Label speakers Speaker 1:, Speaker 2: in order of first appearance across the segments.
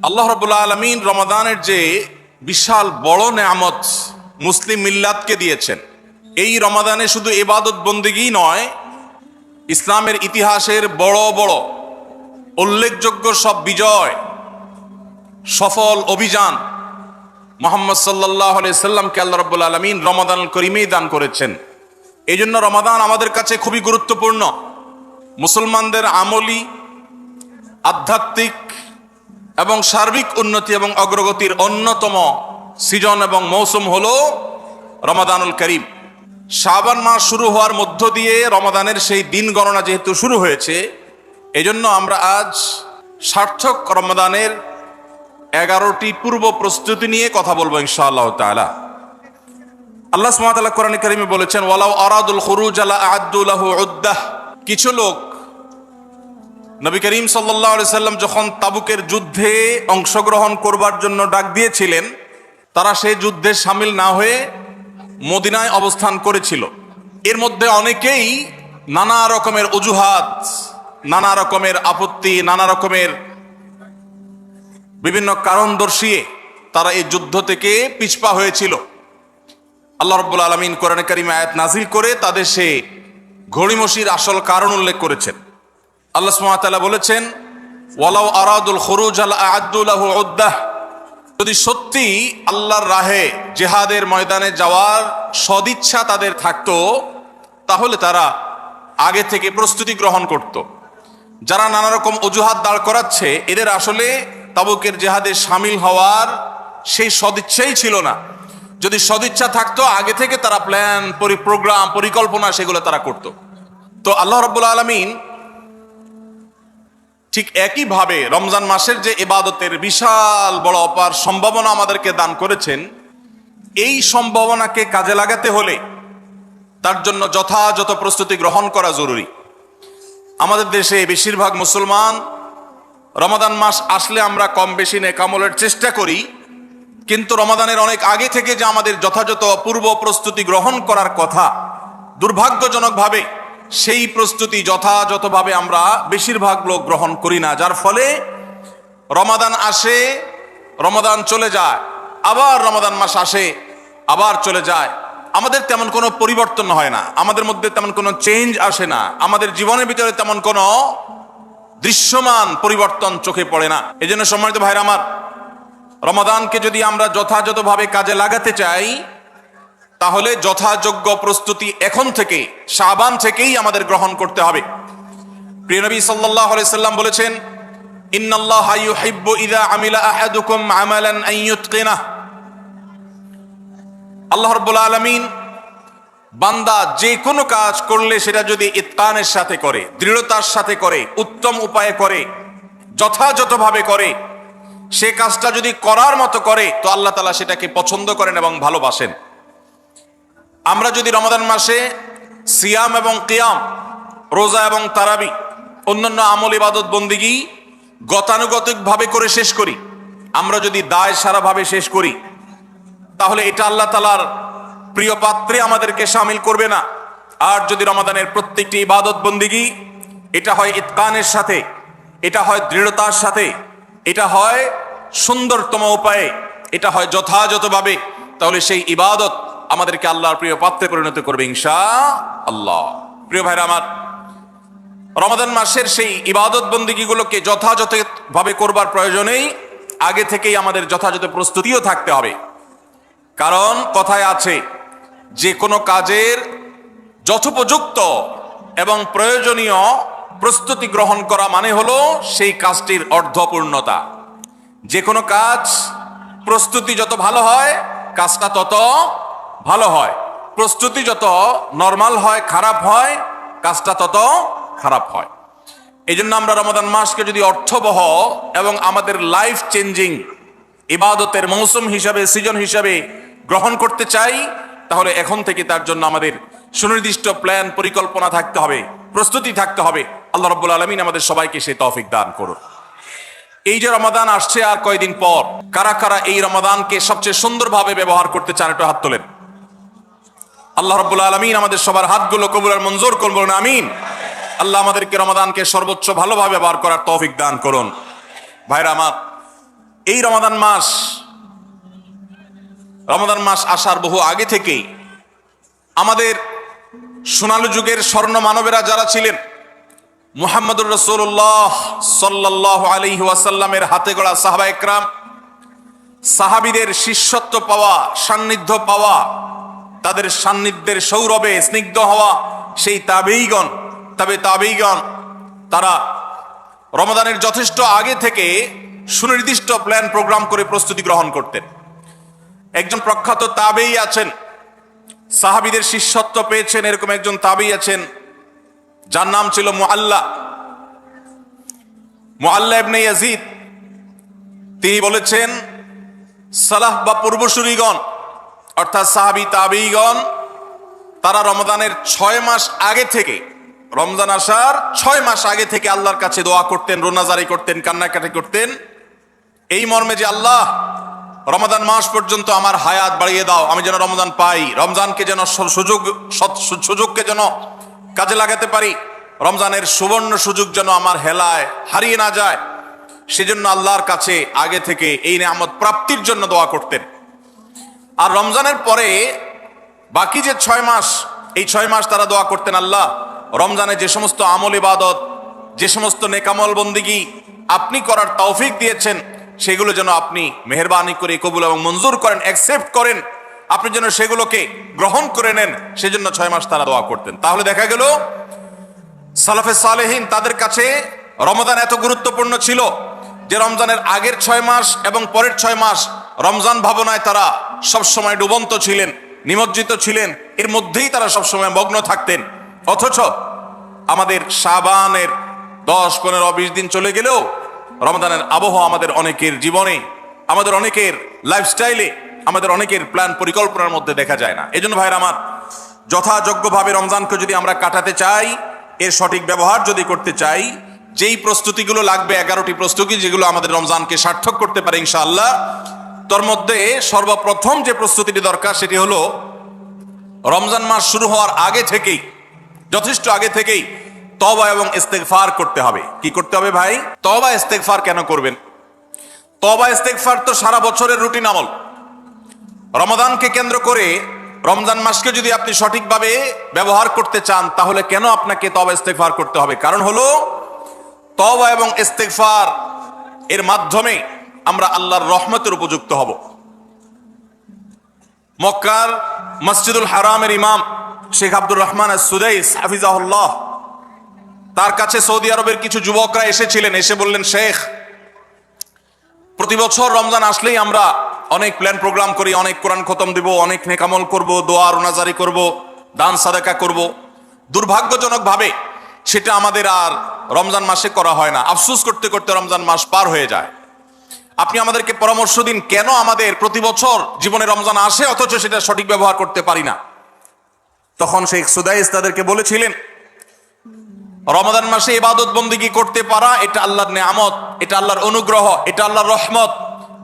Speaker 1: আল্লাহ রাব্বুল আলামিন রমাদানের যে বিশাল বড় নেয়ামত মুসলিম মিল্লাতকে দিয়েছেন, এই রমাদানে শুধু ইবাদত বন্দেগী নয়, ইসলামের ইতিহাসের বড় বড় উল্লেখযোগ্য সব বিজয়, সফল অভিযান মুহাম্মদ সাল্লাল্লাহু আলাইহি সাল্লামকে আল্লাহ রাব্বুল আলামিন রমাদানুল করিমেই দান করেছেন। এই জন্য রমাদান আমাদের কাছে খুবই গুরুত্বপূর্ণ। মুসলমানদের আমলি, আধ্যাত্মিক এবং সার্বিক উন্নতি এবং অগ্রগতির অন্যতম সিজন এবং মৌসুম হলো রমাদানুল করিম। শাবান মাস শুরু হওয়ার মধ্য দিয়ে রমাদানের সেই দিন গণনা যেহেতু শুরু হয়েছে, এজন্য আমরা আজ সার্থক রমাদানের 11টি পূর্ব প্রস্তুতি নিয়ে কথা বলবো ইনশাআল্লাহ তাআলা। আল্লাহ সুবহানাহু ওয়া তাআলা কোরআনে কারিমে বলেছেন, ওয়ালাউ আরাদুল খুরুজ লা আ'আদ্দু লাহু উদ্দাহ। কিছু লোক নবী করিম সাল্লাল্লাহু আলাইহি সাল্লাম যখন তাবুকের যুদ্ধে অংশগ্রহণ করবার জন্য ডাক দিয়েছিলেন, তারা সেই যুদ্ধে শামিল না হয়ে মদিনায় অবস্থান করেছিল। এর মধ্যে অনেকেই নানা রকমের অজুহাত, নানা রকমের আপত্তি, নানা রকমের বিভিন্ন কারণ দর্শিয়ে তারা এই যুদ্ধ থেকে পিছপা হয়েছিল। আল্লাহ রাব্বুল আলামিন কোরআনে কারিমে আয়াত নাজিল করে তাদের সে ঘড়িমসির আসল কারণ উল্লেখ করেছেন। আল্লাহ সুবহানাহু ওয়া তাআলা বলেছেন, ওয়ালাউ আরাদুল খুরুজ লা আ'আদ্দু লাহু উদ্দাহ। যদি সত্যি আল্লাহর রাহে জিহাদের ময়দানে যাওয়ার সদিচ্ছা তাদের থাকতো, তাহলে তারা আগে থেকে প্রস্তুতি গ্রহণ করত। যারা নানা রকম অজুহাত দাঁড় করাচ্ছে, এদের আসলে তাবুকের জিহাদে শামিল হওয়ার সেই সদিচ্ছাই ছিল না। যদি সদিচ্ছা থাকতো, আগে থেকে তারা প্ল্যান, প্রোগ্রাম, পরিকল্পনা সেগুলো তারা করত। তো আল্লাহ রাব্বুল আলামিন ঠিক একইভাবে রমজান মাসের যে ইবাদতের বিশাল বড় অপার সম্ভাবনা আমাদেরকে দান করেছেন, এই সম্ভাবনাকে কাজে লাগাতে হলে তার জন্য যথাযথ প্রস্তুতি গ্রহণ করা জরুরি। আমাদের দেশে বেশিরভাগ মুসলমান রমাদান মাস আসলে আমরা কম বেশি নেক আমলের চেষ্টা করি, কিন্তু রমাদানের অনেক আগে থেকে যে আমাদের যথাযথ পূর্ব প্রস্তুতি গ্রহণ করার কথা, দুর্ভাগ্যজনকভাবে সেই প্রস্তুতি যথাযথভাবে আমরা বেশিরভাগ লোক গ্রহণ করি না। যার ফলে রমাদান আসে, রমাদান চলে যায়, আবার রমাদান মাস আসে, আবার চলে যায়। আমাদের তেমন কোনো পরিবর্তন হয় না, আমাদের মধ্যে তেমন কোনো চেঞ্জ আসে না, আমাদের জীবনের ভিতরে তেমন কোনো দৃশ্যমান পরিবর্তন চোখে পড়ে না। এই জন্য সম্মানিত ভাইরা আমার, রমাদানকে যদি আমরা যথাযথভাবে কাজে লাগাতে চাই, তাহলে যথাযোগ্য প্রস্তুতি এখন থেকে, শাবান থেকেই আমাদের গ্রহণ করতে হবে। প্রিয় নবী সাল্লাল্লাহু আলাইহি সাল্লাম বলেছেন, ইন্নাল্লাহা ইউহিব্বু ইযা আমিলা আহাদুকুম আমালান আন ইউতকিনাহ। আল্লাহ রাব্বুল আলামিন বান্দা যে কোনো কাজ করলে সেটা যদি ইতকানের সাথে করে, দৃঢ়তার সাথে করে, উত্তম উপায়ে করে, যথাযথভাবে করে, সে কাজটা যদি করার মতো করে, তো আল্লাহ তাআলা সেটাকে পছন্দ করেন এবং ভালোবাসেন। আমরা যদি রমাদান মাসে সিয়াম এবং কিয়াম, রোজা এবং তারাবি, অন্যান্য আমল ইবাদত বন্দিগি গতানুগতিকভাবে করে শেষ করি, আমরা যদি দায় সারাভাবে শেষ করি, তাহলে এটা আল্লাহ তাআলার প্রিয় পাত্রে আমাদেরকে শামিল করবে না। আর যদি রমাদানের প্রত্যেকটি ইবাদত বন্দিগি এটা হয় ইতকানের সাথে, এটা হয় দৃঢ়তার সাথে, এটা হয় সুন্দরতম উপায়ে, এটা হয় যথাযথভাবে, তাহলে সেই ইবাদত আমাদেরকে আল্লাহর প্রিয় পাত্রে পরিণত করবে ইনশাআল্লাহ। প্রিয় ভাইরা আমার, রমাদান মাসের সেই ইবাদত বন্দিগিগুলোকে যথাযথভাবে করবার প্রয়োজনেই আগে থেকেই আমাদের যথাযথ প্রস্তুতিও থাকতে হবে। কারণ কথায় আছে, যে কোনো কাজের যথোপযুক্ত এবং প্রয়োজনীয় প্রস্তুতি গ্রহণ করা মানে হলো সেই কাজটির অর্ধপূর্ণতা। যে কোনো কাজ প্রস্তুতি যত ভালো হয়, কাজটা তত ভালো হয়। প্রস্তুতি যত নরমাল হয়, খারাপ হয়, কাজটা তত খারাপ হয়। এই জন্য আমরা রমাদান মাসকে যদি অর্থবহ এবং আমাদের লাইফ চেঞ্জিং ইবাদতের মৌসুম হিসাবে, সিজন হিসাবে গ্রহণ করতে চাই, তাহলে এখন থেকে তার জন্য আমাদের সুনির্দিষ্ট প্ল্যান, পরিকল্পনা থাকতে হবে, প্রস্তুতি থাকতে হবে। আল্লাহ রাব্বুল আলামিন আমাদের সবাইকে সেই তৌফিক দান করুন। এই যে রমাদান আসছে আর কয়দিন পর, কারা কারা এই রমাদানকে সবচেয়ে সুন্দরভাবে ব্যবহার করতে চান, একটু হাত তোলেন। আল্লাহ রাব্বুল আলামিন আমাদের সবার হাতগুলো কবুল আর মঞ্জুর করুন, আমিন। আল্লাহ আমাদেরকে রমাদানকে সর্বোচ্চ ভালোভাবে ব্যবহার করার তৌফিক দান করুন। ভাইরা আমার, এই রমাদান মাস আসার বহু আগে থেকেই আমাদের সোনালী যুগের স্বর্ণ মানবেরা যারা ছিলেন, মুহাম্মদুর রাসূলুল্লাহ সাল্লাল্লাহু আলাইহি ওয়াসাল্লামের হাতে গড়া সাহাবা একরাম, সাহাবীদের শিষ্যত্ব পাওয়া, সান্নিধ্য পাওয়া, তাদের সান্নিধ্যের সৌরভে স্নিগ্ধ হওয়া সেই তাবেঈগণ, তারা রমাদানের যথেষ্ট আগে থেকে সুনির্দিষ্ট প্ল্যান প্রোগ্রাম করে প্রস্তুতি গ্রহণ করতেন। একজন প্রখ্যাত তাবেঈ আছেন, সাহাবীদের শিষ্যত্ব পেয়েছেন এরকম একজন তাবেঈ আছেন, যার নাম ছিল মুআল্লা ইবনে ইয়াজিদ। তিনি বলেছেন, সালাফ বা পূর্বসূরীগণ অর্থাৎ সাহাবী তাবেঈগণ তারা রমজানের 6 মাস আগে থেকে, রমজান আসার 6 মাস আগে থেকে আল্লাহর কাছে দোয়া করতেন, রোনাজারি করতেন, কান্নাকাটি করতেন এই মর্মে যে আল্লাহ, রমাদান মাস পর্যন্ত আমার হায়াত বাড়িয়ে দাও, আমি যেন রমজান পাই, রমজানকে যেন সুযোগকে যেন কাজে লাগাতে পারি, রমজানের সুবর্ণ সুযোগ যেন আমার হেলায় হারিয়ে না যায়, সেজন্য আল্লাহর কাছে আগে থেকে এই নিয়ামত প্রাপ্তির জন্য দোয়া করতেন। আর রমজানের পরে বাকি যে 6 মাস, এই 6 মাস তারা দোয়া করতেন, আল্লাহ রমজানে যে সমস্ত আমল ইবাদত, যে সমস্ত নেকামল বন্দিগি আপনি করার তৌফিক দিয়েছেন, সেগুলো যেন আপনি মেহেরবানি করে কবুল এবং মঞ্জুর করেন, অ্যাকসেপ্ট করেন, আপনি যেন সেগুলোকে গ্রহণ করে নেন, সেজন্য 6 মাস তারা দোয়া করতেন। তাহলে দেখা গেল সালাফে সালেহিন তাদের কাছে রমজান এত গুরুত্বপূর্ণ ছিল যে রমজানের আগের 6 মাস এবং পরের 6 মাস রমজান ভাবনায় তারা সবসময় ডুবন্ত ছিলেন, নিমজ্জিত ছিলেন, এর মধ্যেই তারা সবসময় মগ্ন থাকতেন। অথচ আমাদের শাবানের 10, 15, 20 দিন চলে গেলেও রমজানের আবহ আমাদের অনেকের জীবনে, আমাদের অনেকের লাইফস্টাইলে, আমাদের অনেকের প্ল্যান পরিকল্পনার মধ্যে দেখা যায় না। এই জন্য ভাইরা আমার, যথাযোগ্যভাবে রমজানকে যদি আমরা কাটাতে চাই, এর সঠিক ব্যবহার যদি করতে চাই, যেই প্রস্তুতিগুলো লাগবে, 11টি প্রস্তুতি যেগুলো আমাদের রমজানকে সার্থক করতে পারে ইনশাআল্লাহ, তোর মধ্যে সর্বপ্রথম যে প্রস্তুতিটি দরকার সেটি হলো রমজান মাস শুরু হওয়ার আগে থেকেই, যথেষ্ট আগে থেকেই তওবা এবং ইস্তেগফার করতে হবে। কি করতে হবে ভাই? তওবা ইস্তেগফার কেন করবেন? তওবা ইস্তেগফার তো সারা বছরের রুটিন আমল। রমাদানকে কেন্দ্র করে রমজান মাসকে যদি আপনি সঠিকভাবে ব্যবহার করতে চান, তাহলে কেন আপনাকে তওবা ইস্তেগফার করতে হবে? কারণ হলো তওবা এবং ইস্তেগফার এর মাধ্যমে আমরা আল্লাহর রহমতের উপযুক্ত হব। মক্কার মসজিদুল হারামের ইমাম শেখ আব্দুর রহমান আস-সুদাইস হাফিজাহুল্লাহ, তার কাছে সৌদি আরবের কিছু যুবকরা এসেছিলেন, এসে বললেন, শেখ, প্রতি বছর রমজান আসলেই আমরা অনেক প্ল্যান প্রোগ্রাম করি, অনেক কোরআন খতম দিব, অনেক নেকামল করব, দোয়া রোনাজারি করব, দান সাদাকা করব, দুর্ভাগ্যজনক ভাবে সেটা আমাদের আর রমজান মাসে করা হয় না। আফসোস করতে করতে রমজান মাস পার হয়ে যায়। আপনি আমাদেরকে পরামর্শ দিন, কেন আমাদের প্রতি বছর জীবনে রমজান আসে অথচ সেটা সঠিক ব্যবহার করতে পারি না? তখন শেখ সুদাইস তাদেরকে বলেছিলেন, রমাদান মাসে ইবাদত বন্দেগী করতে পারা এটা আল্লাহর নেয়ামত, এটা আল্লাহর অনুগ্রহ, এটা আল্লাহর রহমত।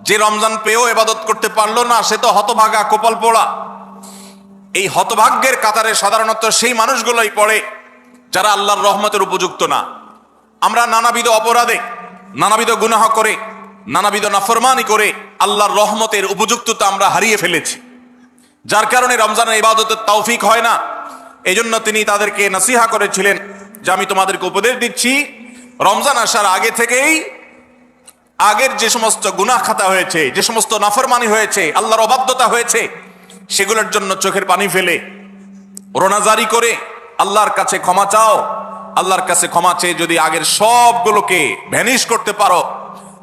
Speaker 1: যে রমজান পেয়েও ইবাদত করতে পারলো না, সে তো হতভাগা, কপাল পোড়া। এই হতভাগ্যের কাতারে সাধারণত সেই মানুষগুলোই পড়ে যারা আল্লাহর রহমতের উপযুক্ত না। আমরা নানাবিধ অপরাধে, নানাবিধ গুনাহ করে, নানাবিধ নাফরমানি করে আল্লাহর রহমতের উপযুক্ততা আমরা হারিয়ে ফেলেছি, যার কারণে রমজানের ইবাদতের তৌফিক হয় না। এই জন্য তিনি তাদেরকে নসিহা করেছিলেন যে আমি তোমাদেরকে উপদেশ দিচ্ছি, রমজান আসার আগে থেকেই আগের যে সমস্ত গুনাহ খাতা হয়েছে, যে সমস্ত নাফরমানি হয়েছে, আল্লাহর অবাধ্যতা হয়েছে, সেগুলোর জন্য চোখের পানি ফেলে রোনাজারি করে আল্লাহর কাছে ক্ষমা চাও। আল্লাহর কাছে ক্ষমা চেয়ে যদি আগের সবগুলোকে ভ্যানিশ করতে পারো,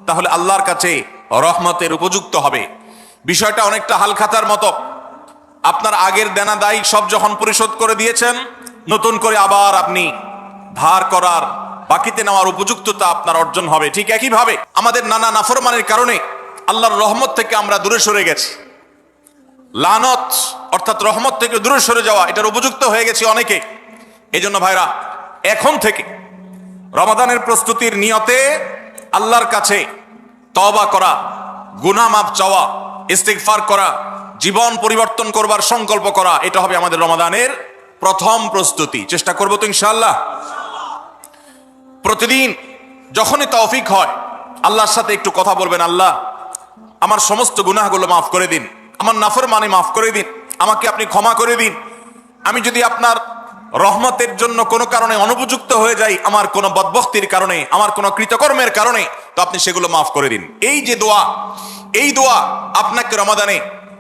Speaker 1: তাহলে আল্লাহর কাছে রহমতের উপযুক্ত হবে। বিষয়টা অনেকটা হালখাতার মতো। আপনার আগের দেনা দায় সব যখন পরিশোধ করে দিয়েছেন, নতুন করে আবার আপনি ধার করার, বাকিতে নেওয়ার উপযুক্ততা আপনার অর্জন হবে। ঠিক একইভাবে আমাদের নানা নাফরমানের কারণে আল্লাহর রহমত থেকে আমরা দূরে সরে গেছি। লানত অর্থাৎ রহমত থেকে দূরে সরে যাওয়া, এটার উপযুক্ত হয়ে গেছে অনেকে। এই জন্য ভাইরা, এখন থেকে রমাদানের প্রস্তুতির নিয়তে আল্লাহর কাছে তওবা করা, গুনাহ মাফ চাওয়া, ইস্তিগফার করা, জীবন পরিবর্তন করবার সংকল্প করা, এটা হবে আমাদের রমাদানের প্রথম প্রস্তুতি। চেষ্টা করবো তো ইনশাআল্লাহ। প্রতিদিন যখনই তৌফিক হয় আল্লাহর সাথে একটু কথা বলবেন, আল্লাহ আমার সমস্ত গুনাহগুলো মাফ করে দিন, আমার নাফরমানি মাফ করে দিন, আমাকে আপনি ক্ষমা করে দিন। আমি যদি আপনার রহমতের জন্য কোনো কারণে অনুপযুক্ত হয়ে যাই, আমার কোনো বদবখতির কারণে, আমার কোনো কৃতকর্মের কারণে, তো আপনি সেগুলো মাফ করে দিন। এই যে দোয়া, এই দোয়া আপনাকে রমাদানে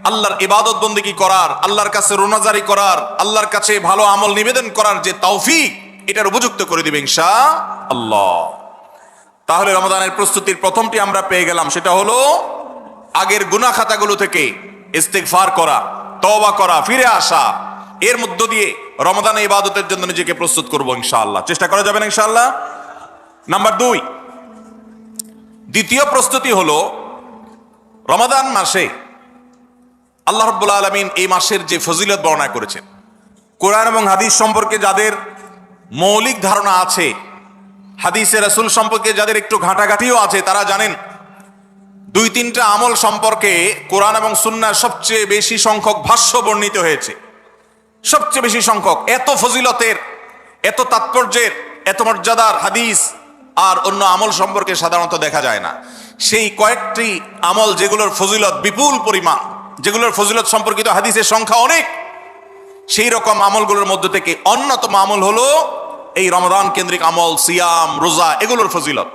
Speaker 1: আল্লাহর ইবাদত বন্দেগী করার, আল্লাহর কাছে রোনাজারি করার, আল্লাহর কাছে ভালো আমল নিবেদন করার যে তৌফিক, এটার উপযুক্ত করে দিবে ইনশাআল্লাহ। তাহলে রমাদানের প্রস্তুতির প্রথমটি আমরা পেয়ে গেলাম, সেটা হলো আগের গুনাহ খাতাগুলো থেকে ইস্তিগফার করা, তওবা করা, ফিরে আসা। এর মধ্য দিয়ে রমাদানে ইবাদতের জন্য নিজেকে প্রস্তুত করব ইনশাআল্লাহ। চেষ্টা করা যাবে না ইনশাআল্লাহ। নাম্বার 2, দ্বিতীয় প্রস্তুতি হলো রমাদান মাসে আল্লাহ রাব্বুল আলামিন এই মাসের যে ফজিলত বর্ণনা করেছেন, কোরআন এবং হাদিস সম্পর্কে যাদের মৌলিক ধারণা আছে, হাদিসে রাসূল সম্পর্কে যাদের একটু ঘাটাঘাটিও আছে, তারা জানেন 2-3টা আমল সম্পর্কে কোরআন এবং সুন্নাহর সবচেয়ে বেশি সংখ্যক ভাষ্য বর্ণিত হয়েছে। সবচেয়ে বেশি সংখ্যক, এত ফজিলতের, এত তাৎপর্যের, এত মর্যাদার হাদিস আর অন্য আমল সম্পর্কে সাধারণত দেখা যায় না। সেই কয়েকটি আমল যেগুলোর ফজিলত বিপুল পরিমাণ, যেগুলোর ফজিলত সম্পর্কিত হাদিসের সংখ্যা অনেক, সেই রকম আমলগুলোর মধ্য থেকে অন্যতম আমল হলো এই রমাদান কেন্দ্রিক আমল, সিয়াম, রোজা, এগুলোর ফজিলত।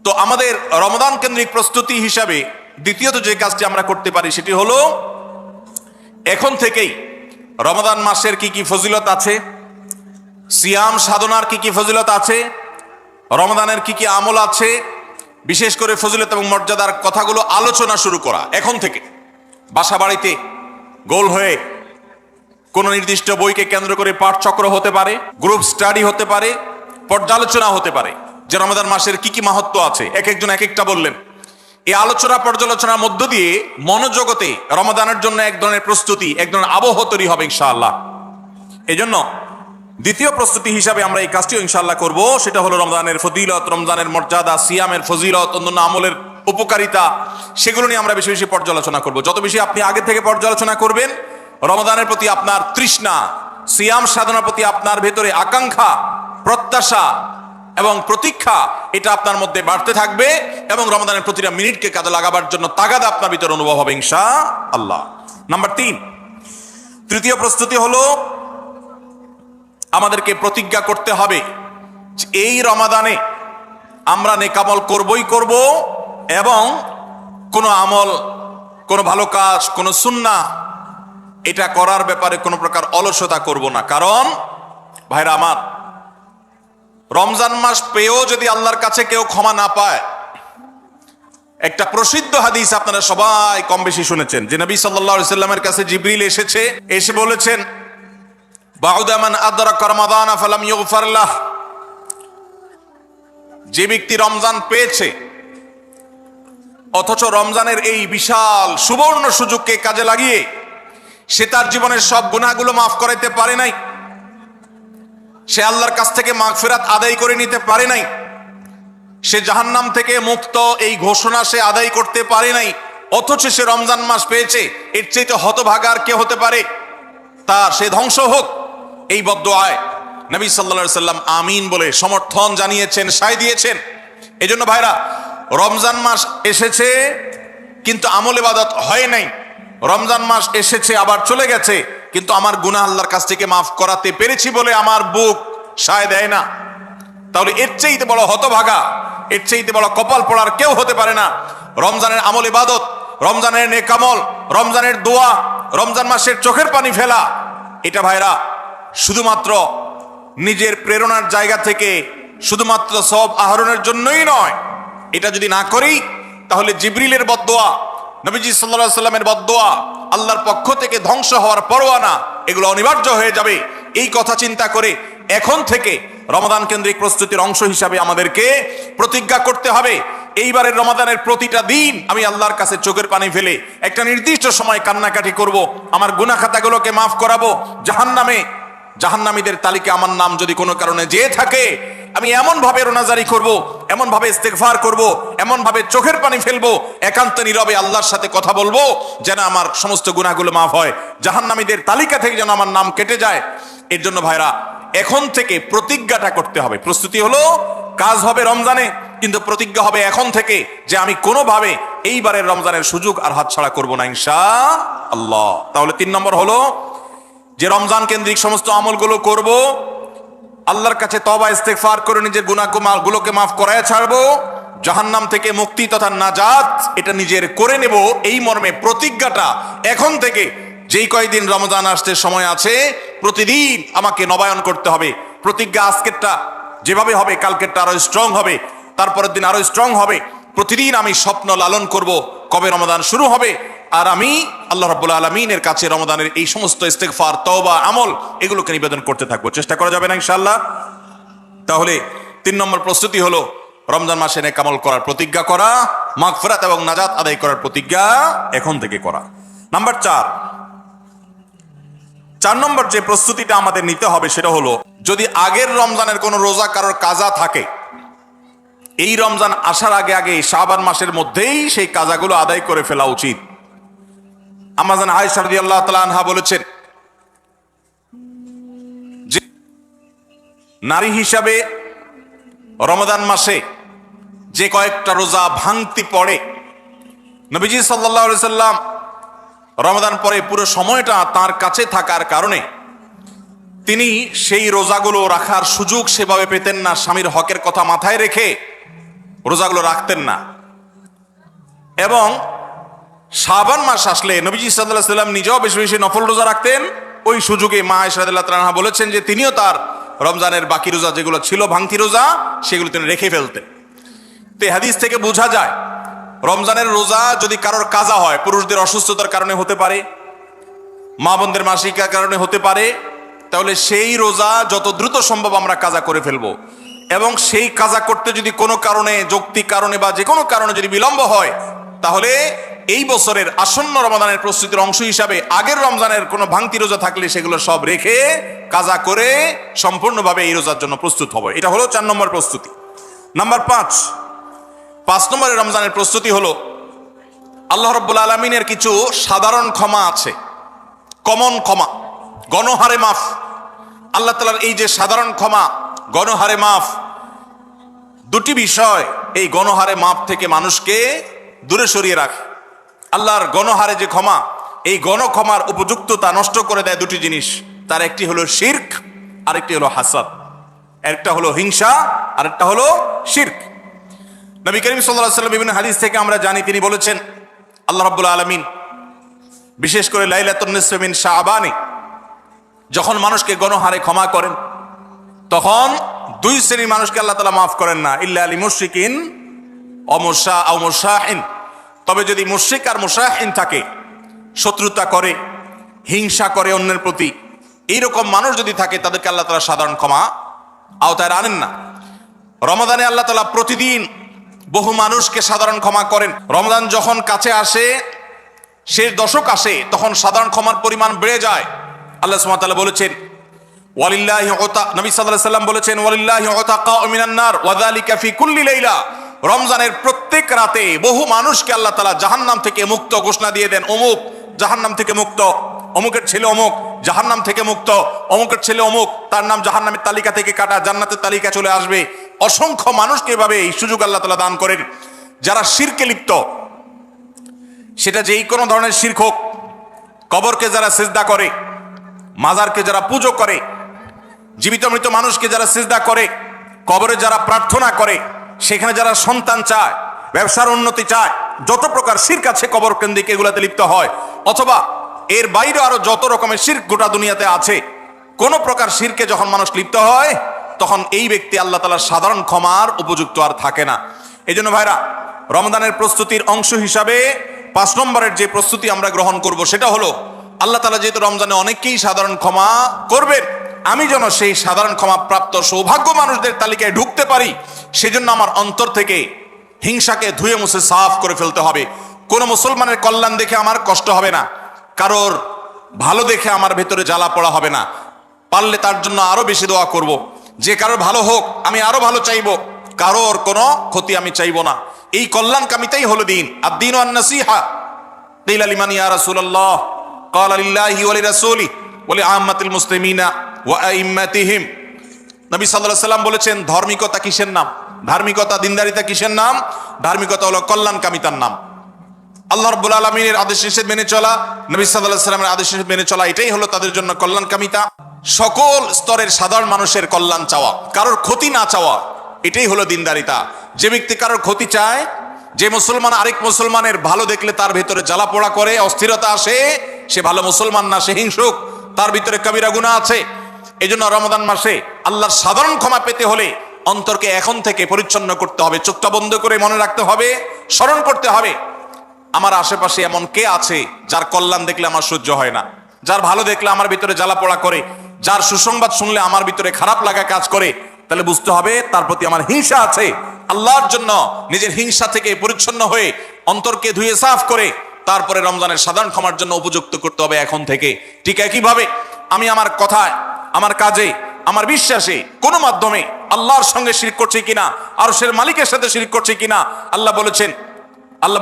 Speaker 1: তো আমাদের রমাদান কেন্দ্রিক প্রস্তুতি হিসাবে দ্বিতীয়ত যে কাজটি আমরা করতে পারি সেটি হলো এখন থেকেই রমাদান মাসের কি কি ফজিলত আছে, সিয়াম সাধনার কি কি ফজিলত আছে, রমাদানের কি কি আমল আছে, বিশেষ করে ফজিলত এবং মর্যাদার কথাগুলো আলোচনা শুরু করা। এখন থেকে বাসা বাড়িতে গোল হয়ে কোন নির্দিষ্ট বইকে কেন্দ্র করে পাঠচক্র হতে পারে, গ্রুপ স্টাডি হতে পারে, পর্যালোচনা হতে পারে যে রমাদান মাসের কি কি মাহাত্ম্য আছে, এক একজন এক একটা বললেন। এই আলোচনা পর্যালোচনার মধ্য দিয়ে মনোজগতে রমাদানের জন্য এক ধরনের প্রস্তুতি, এক ধরনের আবহ তৈরি হবে ইনশাআল্লাহ। এই জন্য দ্বিতীয় প্রস্তুতি হিসাবে আমরা এই কাজটিও ইনশাআল্লাহ করব, সেটা হলো রমজানের ফজিলত, রমজানের মর্যাদা, সিয়ামের ফজিলত, অন্যান্য আমলের উপকারিতা, সেগুলো নিয়ে আমরা বেশি বেশি পর্যালোচনা করব। যত বেশি আপনি আগে থেকে পর্যালোচনা করবেন, রমাদানের প্রতি আপনার তৃষ্ণা, সিয়াম সাধনার প্রতি আপনার ভেতরে আকাঙ্ক্ষা, প্রত্যাশা এবং প্রতীক্ষা, এটা আপনার মধ্যে বাড়তে থাকবে এবং রমাদানের প্রতিটা মিনিটকে কাজে লাগাবার জন্য তাগাদা আপনার ভিতরে অনুভব হবে ইনশাআল্লাহ। নাম্বার 3, তৃতীয় প্রস্তুতি হলো আমাদেরকে প্রতিজ্ঞা করতে হবে এই রমাদানে আমরা নেকামল করবই করব এবং কোনো আমল, কোনো ভালো কাজ, কোনো সুন্নাহ, এটা করার ব্যাপারে কোনো প্রকার অলসতা করব না। কারণ ভাইরা আমার, রমজান মাস পেয়েও যদি আল্লাহর কাছে কেউ ক্ষমা না পায়, একটা প্রসিদ্ধ হাদিস আপনারা সবাই কম বেশি শুনেছেন যে নবী সাল্লাল্লাহু আলাইহি সাল্লামের কাছে জিবরিল এসে বলেছেন, বাউদা মান আদরাকা রমাদান ফালাম ইগফার লাহ, যে ব্যক্তি রমজান পেয়েছে অথচ রমজানের এই বিশাল সুবর্ণ সুযোগকে কাজে লাগিয়ে সে তার জীবনের সব গুনাহগুলো মাফ করাইতে পারে নাই, সে আল্লাহর কাছ থেকে মাগফিরাত আদায় করে নিতে পারে নাই, সে জাহান্নাম থেকে মুক্ত এই ঘোষণা সে আদায় করতে পারে নাই, অথচ সে রমজান মাস পেয়েছে, এর চাইতে হতভাগা আর কে হতে পারে? তার সে ধ্বংস হোক, এই বদদুআয় নবী সাল্লাল্লাহু আলাইহি সাল্লাম আমিন বলে সমর্থন জানিয়েছেন, সায় দিয়েছেন। এজন্য ভাইরা, রমজান মাস এসেছে কিন্তু আমল ইবাদত হয় নাই, রমজান মাস এসেছে আবার চলে গেছে কিন্তু আমার গুনাহ আল্লাহর কাছ থেকে মাফ করাতে পেরেছি বলে আমার বুক সায় দেয় না, তাহলে এর চাইতে বড় হতভাগা, এর চাইতে বড় কপাল পড়ার কেউ হতে পারে না। রমজানের আমল ইবাদত, রমজানের নেকামল, রমজানের দোয়া, রমজান মাসের চোখের পানি ফেলা, এটা ভাইরা শুধুমাত্র নিজের প্রেরণার জায়গা থেকে শুধুমাত্র সওয়াব আহরণের জন্যই নয়। এটা যদি না করি তাহলে জিবরিলের বদদোয়া, নবীজি সাল্লাল্লাহু আলাইহি সাল্লামের বদদোয়া, আল্লাহর পক্ষ থেকে ধ্বংস হওয়ার পরোয়ানা, এগুলো অনিবার্য হয়ে যাবে। এই কথা চিন্তা করে এখন থেকে রমাদান কেন্দ্রিক প্রস্তুতির অংশ হিসাবে আমাদেরকে প্রতিজ্ঞা করতে হবে, এইবারের রমাদানের প্রতিটা দিন আমি আল্লাহর কাছে চোখের পানি ফেলে একটা নির্দিষ্ট সময় কান্নাকাটি করব, আমার গুনাহ খাতাগুলোকে মাফ করাবো, জাহান্নামীদের তালিকায় আমার নাম যদি কোনো কারণে যেয়ে থাকে, আমি এমন ভাবে রোনাজারি করব, এমন ভাবে ইস্তেগফার করব, এমন ভাবে চোখের পানি ফেলবো, একান্ত নীরবে আল্লাহর সাথে কথা বলবো যেন আমার সমস্ত গুনাহগুলো মাফ হয়, জাহান্নামীদের তালিকা থেকে যেন আমার নাম কেটে যায়। এর জন্য ভাইরা এখন থেকে প্রতিজ্ঞাটা করতে হবে। প্রস্তুতি হলো কাজ হবে রমজানে, কিন্তু প্রতিজ্ঞা হবে এখন থেকে যে আমি কোনোভাবে এইবারের রমজানের সুযোগ আর হাতছাড়া করব না ইনশাআল্লাহ। তাহলে 3 নম্বর হলো যে রমজান কেন্দ্রিক সমস্ত আমলগুলো করব, আল্লাহর কাছে তওবা ইস্তেগফার করে নিজের গুনাহগুলোকে মাফ করায় ছাড়বো, জাহান্নাম থেকে মুক্তি তথা নাজাত এটা নিজের করে নেব। এই মর্মে প্রতিজ্ঞাটা এখন থেকে যেই কয়দিন রমজান আসতে সময় আছে প্রতিদিন আমাকে নবায়ন করতে হবে। প্রতিজ্ঞা আজকেরটা যেভাবে হবে কালকেরটা আরো স্ট্রং হবে, তারপরের দিন আরো স্ট্রং হবে। প্রতিদিন আমি স্বপ্ন লালন করব কবে রমজান শুরু হবে, আর আমি আল্লাহ রাব্বুল আলামিনের কাছে রমজানের এই সমস্ত ইস্তেগফার, তওবা, আমল এগুলোকে নিবেদন করতে থাকবো। চেষ্টা করা যাবে না ইনশাআল্লাহ? তাহলে 3 নম্বর প্রস্তুতি হলো রমজান মাসে নেক আমল করার প্রতিজ্ঞা করা, মাগফিরাত এবং নাজাত আদায় করার প্রতিজ্ঞা এখন থেকে করা। নাম্বার 4 নম্বর যে প্রস্তুতিটা আমাদের নিতে হবে সেটা হলো যদি আগের রমজানের কোনো রোজা কারোর কাজা থাকে, এই রমজান আসার আগে আগে শাবান মাসের মধ্যেই সেই কাজাগুলো আদায় করে ফেলা উচিত। আম্মা জান আয়েশা রাদিয়াল্লাহু তাআলা আনহা বলেছেন যে নারী হিসাবে রমজান মাসে যে কয়েকটা রোজা ভাঙতি পড়ে, নবীজি সাল্লাল্লাহু আলাইহি সাল্লাম রমজান পরে পুরো সময়টা তার কাছে থাকার কারণে তিনি সেই রোজাগুলো রাখার সুযোগ সেভাবে পেতেন না। স্বামীর হকের কথা মাথায় রেখে রোজাগুলো রাখতেন না। এবং শাবান মাস আসলে নবীজি সাল্লাল্লাহু আলাইহি সাল্লাম নিজেও বেশি বেশি নফল রোজা রাখতেন। ওই সুযোগে মা আয়েশা রাদিয়াল্লাহু তাআলা আনহা বলেছেন যে তিনিও তার রমজানের বাকি রোজা যেগুলো ছিল ভাঙতি রোজা সেগুলো তিনি রেখে ফেলতেন। তো এই হাদিস থেকে বোঝা যায় রমজানের রোজা যদি কারোর কাজা হয়, পুরুষদের অসুস্থতার কারণে হতে পারে, মা বোনদের মাসিকার কারণে হতে পারে, তাহলে সেই রোজা যত দ্রুত সম্ভব আমরা কাজা করে ফেলবো। এবং সেই কাজা করতে যদি কোনো কারণে, যৌক্তিক কারণে বা যে কোনো কারণে যদি বিলম্ব হয়, তাহলে এই বছরের আসন্ন রমজানের প্রস্তুতির অংশ হিসাবে আগের রমজানের কোনো ভাঙতি রোজা থাকলে সেগুলো সব রেখে কাজা করে সম্পূর্ণভাবে এই রোজার জন্য প্রস্তুত হবে। এটা হলো 4 নম্বর প্রস্তুতি। নাম্বার 5 নম্বরের রমজানের প্রস্তুতি হলো আল্লাহ রাব্বুল আলামিনের কিছু সাধারণ ক্ষমা আছে, কমন ক্ষমা, গণহারে মাফ। আল্লাহ তাআলার এই যে সাধারণ ক্ষমা, গণহারে মাফ, দুটি বিষয় এই গণহারে মাফ থেকে মানুষকে দূরে সরিয়ে রাখে। আল্লাহর গণহারে যে ক্ষমা, এই গণক্ষমার উপযুক্ততা নষ্ট করে দেয় দুটি জিনিস। তার একটি হলো শিরক, আরেকটি হলো হাসাদ। একটা হলো হিংসা, আরেকটা হলো শিরক। নবী করিম সাল্লাল্লাহু আলাইহি ওয়াসাল্লাম বিভিন্ন হাদিস থেকে আমরা জানি তিনি বলেছেন আল্লাহ রাব্বুল আলামিন বিশেষ করে লাইলাতুন নিসফি মিন শাবানে যখন মানুষকে গণহারে ক্ষমা করেন তখন 2 শ্রেণীর মানুষকে আল্লাহ তাআলা মাফ করেন না, ইল্লা আল মুশরিকিন আও মুশাহিন। তবে যদি মুশরিক আর মুশাহিন থাকে, শত্রুতা করে, হিংসা করে অন্যের প্রতি, এইরকম মানুষ যদি থাকে তাদেরকে আল্লাহ তাআলা সাধারণ ক্ষমা আওতায় আনেন না। রমাদানে আল্লাহ তাআলা প্রতিদিন বহু মানুষকে সাধারণ ক্ষমা করেন। রমজান যখন কাছে আসে, শেষ দশক আসে, তখন সাধারণ ক্ষমার পরিমাণ বেড়ে যায়। আল্লাহ সুবহানাহু ওয়া তাআলা বলেছেন ওয়ালিল্লাহি নবী সাল্লাল্লাহু আলাইহি সাল্লাম বলেছেন ওয়ালিল্লাহি উতাকাউ মিনান নার ওয়া যালিকা ফি কুল্লি লাইলা। রমজানের প্রত্যেক রাতে বহু মানুষকে আল্লাহ তাআলা জাহান্নাম থেকে মুক্ত ঘোষণা দিয়ে দেন। অমুক জাহান্নাম থেকে মুক্ত, অমুকের ছেলে অমুক জাহান্নাম থেকে মুক্ত, অমুকের ছেলে অমুক, তার নাম জাহান্নামের তালিকা থেকে কাটা, জান্নাতের তালিকা চলে আসবে। অসংখ্য মানুষকে এভাবে এই সুযোগ আল্লাহ তাআলা দান করেন। যারা শিরকে লিপ্ত, সেটা যেই কোনো ধরনের শিরক হোক, কবরকে যারা সিজদা করে, মাজারকে যারা পুজো করে, জীবিত মৃত মানুষকে যারা সিজদা করে, কবরে যারা প্রার্থনা করে, সেখানে যারা সন্তান চায়, ব্যবসার উন্নতি চায়, যত প্রকার শিরক আছে কবর কেন্দ্রিক এগুলাতে লিপ্ত হয়, অথবা এর বাইরে আরো যত রকমের শিরক গোটা দুনিয়াতে আছে, কোন প্রকার শিরকে যখন মানুষ লিপ্ত হয় তখন এই ব্যক্তি আল্লাহ তাআলার সাধারণ ক্ষমার উপযুক্ত আর থাকে না। এই জন্য ভাইরা, রমজানের প্রস্তুতির অংশ হিসাবে 5 নম্বরের যে প্রস্তুতি আমরা গ্রহণ করব সেটা হলো আল্লাহ তাআলা যেহেতু রমজানে অনেককেই সাধারণ ক্ষমা করবেন, আমি যেন সেই সাধারণ ক্ষমা প্রাপ্ত সৌভাগ্য মানুষদের তালিকায় ঢুকতে পারি, সেজন্য আমার অন্তর থেকে হিংসাকে ধুয়ে মুছে সাফ করে ফেলতে হবে। কোন মুসলমানের কল্যাণ দেখে আমার কষ্ট হবে না, কারোর ভালো দেখে আমার ভেতরে জ্বালা পড়া হবে না। পারলে তার জন্য আরো বেশি দোয়া করব, যে কারোর ভালো হোক আমি আরো ভালো চাইবো, কারোর কোনো ক্ষতি আমি চাইবো না। এই কল্যাণকামিতাই হলো দিন। আদ-দীনু আন-নাসীহা। কিলা লিমান ইয়া রাসূলুল্লাহ? ক্বালা লিল্লাহি ওয়া লিরাসূলিহি ওয়া লিআম্মাতিল মুসলিমিনা ওয়া আইম্মাতিহিম। নবী সাল্লাল্লাহু আলাইহি সাল্লাম বলেছেন, ধার্মিকতা কিসের নাম? ধার্মিকতা, দিনদারিতা কিসের নাম? ধার্মিকতা হলো কল্যাণকামিতার নাম। আল্লাহ রাব্বুল আলামিনের আদেশ নিষেধ মেনে চলা, নবী সাল্লাল্লাহু আলাইহি সাল্লামের আদেশ নিষেধ মেনে চলা, এটাই হলো তাদের জন্য কল্যাণকামিতা। সকল স্তরের সাধারণ মানুষের কল্যাণ চাওয়া, কারোর ক্ষতি না চাওয়া, এটাই হলো দিনদারিতা। যে ব্যক্তি কারোর ক্ষতি চায়, যে মুসলমান আরেক মুসলমানের ভালো দেখলে তার ভেতরে জ্বালা পোড়া করে, অস্থিরতা আসে, সে ভালো মুসলমান না, সে হিংসুক, তার ভিতরে কবিরা গুনাহ আছে। এই জন্য রমাদান মাসে আল্লাহর সাধারণ ক্ষমা পেতে হলে অন্তরকে এখন থেকে পরিচ্ছন্ন করতে হবে, চোখটা বন্ধ করে মনে রাখতে হবে, স্মরণ করতে হবে, আমার আশেপাশে এমন কে আছে যার কল্যাণ দেখলে আমার সহ্য হয় না, যার ভালো দেখলে আমার ভিতরে জ্বালা পোড়া করে, যার সুসংবাদ শুনলে আমার ভিতরে খারাপ লাগা কাজ করে। তাহলে বুঝতে হবে তার প্রতি আমার হিংসা আছে। আল্লাহর জন্য নিজের হিংসা থেকে পরিচ্ছন্ন হয়ে অন্তরকে ধুয়ে সাফ করে তারপরে রমজানের সাধারণ ক্ষমার জন্য উপযুক্ত করতে হবে এখন থেকে। ঠিক একইভাবে আমি আমার কথায়, আমার কাজে, আমার বিশ্বাসে কোনো মাধ্যমে আল্লাহর সঙ্গে শিরক করছি কিনা, আরশের মালিকের সাথে শিরক করছি কিনা, আল্লাহ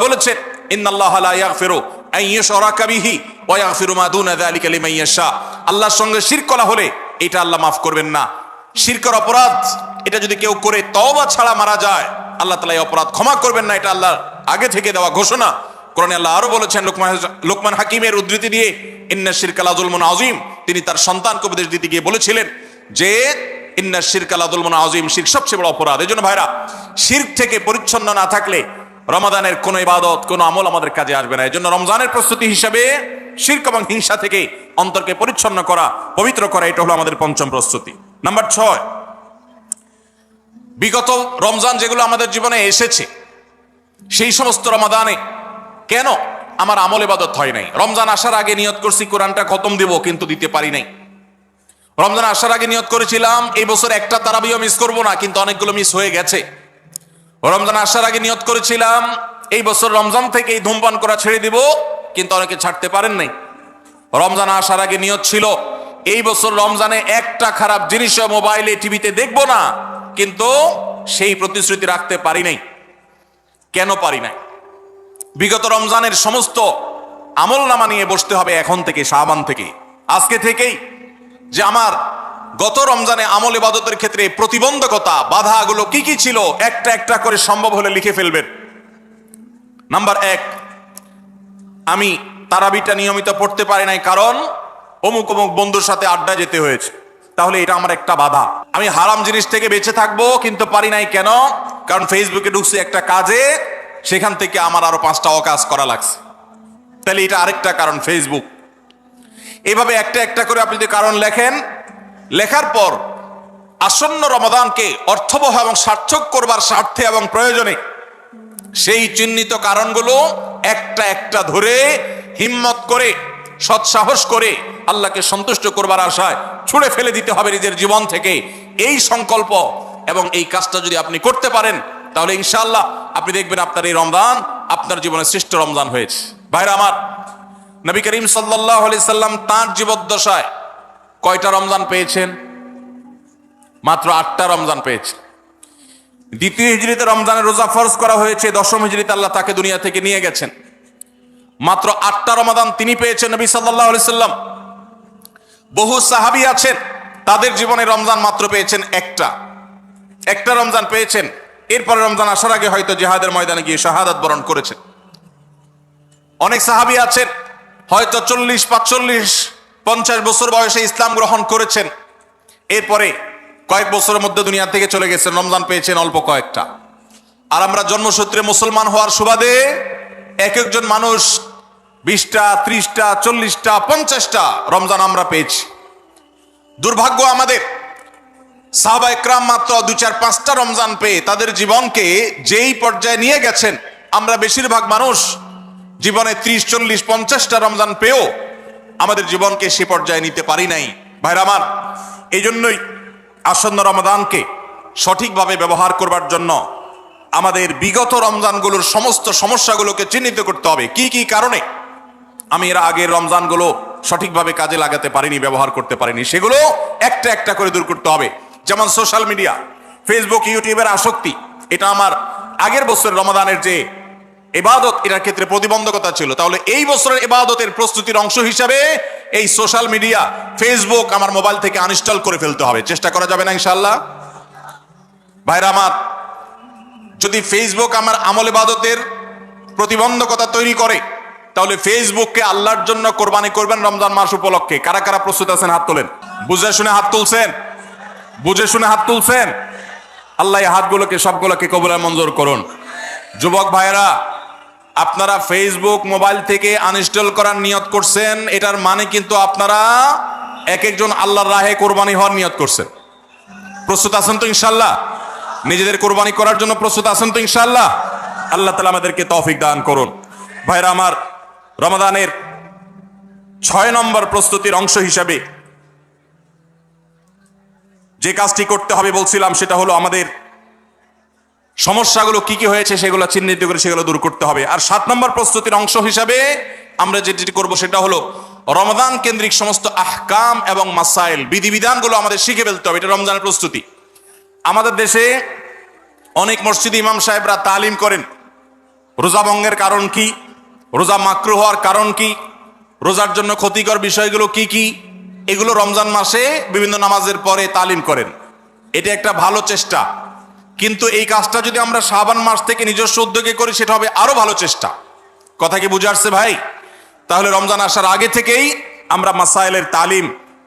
Speaker 1: বলেছেন ইন্নাল্লাহা লা ইয়াগফিরু আন ইউশরাকা বিহি ওয়া ইয়াগফিরু মা দুনা যালিকা লিমান ইয়াশা। আল্লাহর সঙ্গে শিরক করা হলে এটা আল্লাহ মাফ করবেন না। শিরকের অপরাধ এটা যদি কেউ করে তওবা ছাড়া মারা যায়, আল্লাহ তাআলা এই অপরাধ ক্ষমা করবেন না, এটা আল্লাহর আগে থেকে দেওয়া ঘোষণা। কোরআনে আল্লাহ আরো বলেছেন, লোকমান হাকিমের উদ্ধৃতি দিয়ে, ইন্না শিরকা লাযুলমুন আযীম, তিনি তার সন্তানকে উপদেশ দিতে গিয়ে বলেছিলেন যে ইন্না শিরকা লাযুলমুন আযীম, শিরক সবচেয়ে বড় অপরাধ। এজন্য ভাইরা, শিরক থেকে পরিচ্ছন্ন না থাকলে রমাদানের কোনো ইবাদত, কোনো আমল আমাদের কাজে আসবে না। এজন্য রমজানের প্রস্তুতি হিসাবে শিরক এবং হিংসা থেকে অন্তরকে পরিচ্ছন্ন করা, পবিত্র করা, এটা হলো আমাদের পঞ্চম প্রস্তুতি। নাম্বার 6, বিগত রমজান যেগুলো আমাদের জীবনে এসেছে, সেই সমস্ত রমাদানে কেন আমার আমল ইবাদত হয় নাই? রমজান আসার আগে নিয়ত করছি কোরআনটা খতম দিব, কিন্তু দিতে পারি নাই। রমজান আসার আগে নিয়ত করেছিলাম এই বছর একটা তারাবিও মিস করব না, কিন্তু অনেকগুলো মিস হয়ে গেছে। রমজান আসার আগে নিয়ত করেছিলাম এই বছর রমজান থেকে ধূমপান করা ছেড়ে দিব, কিন্তু অনেকে ছাড়তে পারেন নাই। রমজান আসার আগে নিয়ত ছিল এই বছর রমজানে একটা খারাপ জিনিস মোবাইলে, টিভিতে দেখবো না, কিন্তু সেই প্রতিশ্রুতি রাখতে পারি নাই। কেন পারি নাই? বিগত রমজানের সমস্ত আমল নামা নিয়ে বসতে হবে এখন থেকে, শাবান থেকে, আজকে থেকেই, যে আমার গত রমজানে আমল ইবাদতের ক্ষেত্রে প্রতিবন্ধকতা, বাধাগুলো কি কি ছিল, একটা একটা করে সম্ভব হলে লিখে ফেলবেন। নাম্বার 1, আমি তারাবিটা নিয়মিত পড়তে পারি নাই, কারণ অমুক অমুক বন্ধুর সাথে আড্ডা যেতে হয়েছে, তাহলে এটা আমার একটা বাধা। আমি হারাম জিনিস থেকে বেঁচে থাকবো, কিন্তু পারি নাই কেন? কারণ ফেসবুকে ঢুকছি একটা কাজে, সেখান থেকে আমার আরো 5টা অকাজ করা লাগছে, তাহলে এটা আরেকটা কারণ, ফেসবুক। এইভাবে একটা একটা করে আপনি যদি কারণ লেখেন, লেখার পর আসন্ন রমাদানকে অর্থবহ এবং সার্থক করবার স্বার্থে এবং প্রয়োজনে সেই চিহ্নিত কারণগুলো একটা একটা ধরে হিম্মত করে, সৎসাহস করে আল্লাহকে সন্তুষ্ট করবার আশায় ছুঁড়ে ফেলে দিতে হবে নিজের জীবন থেকে। এই সংকল্প এবং এই কাজটা যদি আপনি করতে পারেন, তাহলে ইনশাআল্লাহ আপনি দেখবেন আপনার এই রমজান আপনার জীবনের শ্রেষ্ঠ রমজান হয়েছে। ভাইরা আমার, নবী করিম সাল্লাল্লাহু আলাইহি সাল্লাম তাঁর জীবদ্দশায় কয়টা রমজান পেয়েছেন? মাত্র 8টা রমজান পেয়েছেন। দ্বিতীয় হিজরিতে রমজানের রোজা ফরজ করা হয়েছে, দশম হিজরিতে আল্লাহ তাকে দুনিয়া থেকে নিয়ে গেছেন। মাত্র 8টা রমাদান তিনি পেয়েছেন নবী সাল্লাল্লাহু আলাইহি সাল্লাম। বহু সাহাবী আছেন তাদের জীবনে রমজান মাত্র পেয়েছেন একটা রমজান পেয়েছেন। এরপরে রমজান আসার আগে হয়তো জিহাদের ময়দানে গিয়ে শাহাদাত বরণ করেছেন। অনেক সাহাবী আছেন হয়তো 40, 45, 50 বছর বয়সে ইসলাম গ্রহণ করেছেন, এরপরে কয়েক বছরের মধ্যে দুনিয়া থেকে চলে গেছেন, রমজান পেয়েছেন অল্প কয়েকটা। আর আমরা জন্মসূত্রে মুসলমান হওয়ার সুবাদে এক একজন মানুষ 20টা, 30টা, 40টা, 50টা রমজান আমরা পেয়েছি। দুর্ভাগ্য আমাদের, সাহাবা একরাম মাত্র 2, 4, 5টা রমজান পেয়ে তাদের জীবনকে যেই পর্যায়ে নিয়ে গেছেন, আমরা বেশিরভাগ মানুষ জীবনে 30, 40, 50টা রমজান পেয়েও আমাদের জীবনকে সে পর্যায়ে নিতে পারি নাই। ভাইরা আমার, এই জন্যই আসন্ন রমাদানকে সঠিকভাবে ব্যবহার করবার জন্য আমাদের বিগত রমজানগুলোর সমস্ত সমস্যাগুলোকে চিহ্নিত করতে হবে। কি কি কারণে আমি এর আগের রমজানগুলো সঠিকভাবে কাজে লাগাতে পারিনি, ব্যবহার করতে পারিনি, সেগুলো একটা একটা করে দূর করতে হবে। যেমন সোশ্যাল মিডিয়া, ফেসবুক, ইউটিউবের আসক্তি, এটা আমার আগের বছরের রমাদানের যে ইবাদত, এটার ক্ষেত্রে প্রতিবন্ধকতা ছিল। তাহলে এই বছরের ইবাদতের প্রস্তুতির অংশ হিসাবে এই সোশ্যাল মিডিয়া ফেসবুক আমার মোবাইল থেকে আনইনস্টল করে ফেলতে হবে। চেষ্টা করা যাবে না ইনশাআল্লাহ? ভাইরা আমার, যদি ফেসবুক আমার আমল ইবাদতের প্রতিবন্ধকতা তৈরি করে, তাহলে ফেসবুককে আল্লাহর জন্য কোরবানি করবেন রমজান মাস উপলক্ষে। কারা কারা প্রস্তুত আছেন হাত তোলেন। বুঝে শুনে হাত তুলছেন? বুঝে শুনে হাত তুলছেন? আল্লাহ এই হাতগুলোকে সবগুলোকে কবুল মঞ্জুর করুন। যুবক ভাইরা, আপনারা ফেসবুক মোবাইল থেকে আনইনস্টল করার নিয়ত করছেন, এটার মানে কিন্তু আপনারা এক একজন আল্লাহর রাহে কোরবানি হওয়ার নিয়ত করছেন। প্রস্তুত আছেন তো ইনশাআল্লাহ? নিজেদের কোরবানি করার জন্য প্রস্তুত আছেন তো ইনশাআল্লাহ? আল্লাহ তাআলা আমাদেরকে তৌফিক দান করুন। ভাইরা আমার, রমাদানের 6 নম্বর প্রস্তুতির অংশ হিসাবে যে কাজটি করতে হবে বলছিলাম, সেটা হলো আমাদের সমস্যাগুলো কি কি হয়েছে সেগুলো চিহ্নিত করে সেগুলো দূর করতে হবে। আর 7 নম্বর প্রস্তুতির অংশ হিসাবে আমরা যেটি করব সেটা হলো রমাদান কেন্দ্রিক সমস্ত আহকাম এবং মাসাইল, বিধিবিধানগুলো আমাদের শিখে ফেলতে হবে। এটা রমজানের প্রস্তুতি। আমাদের দেশে অনেক মসজিদে ইমাম সাহেবরা তালিম করেন রোজা ভঙ্গের কারণ কি, রোজা মাকরুহ হওয়ার কারণ কি, রোজার জন্য ক্ষতিকর বিষয়গুলো কি কি, এগুলো রমজান মাসে বিভিন্ন নামাজের পরে তালিম করেন। এটা একটা ভালো চেষ্টা, কিন্তু এই কাজটা যদি আমরা শাবান মাস থেকে নিজস্ব উদ্যোগে করি সেটা হবে আরো ভালো চেষ্টা। কথা কি বুঝে আসছে ভাই? তাহলে রমজান আসার আগে থেকেই আমরা মাসাইলের তালিম,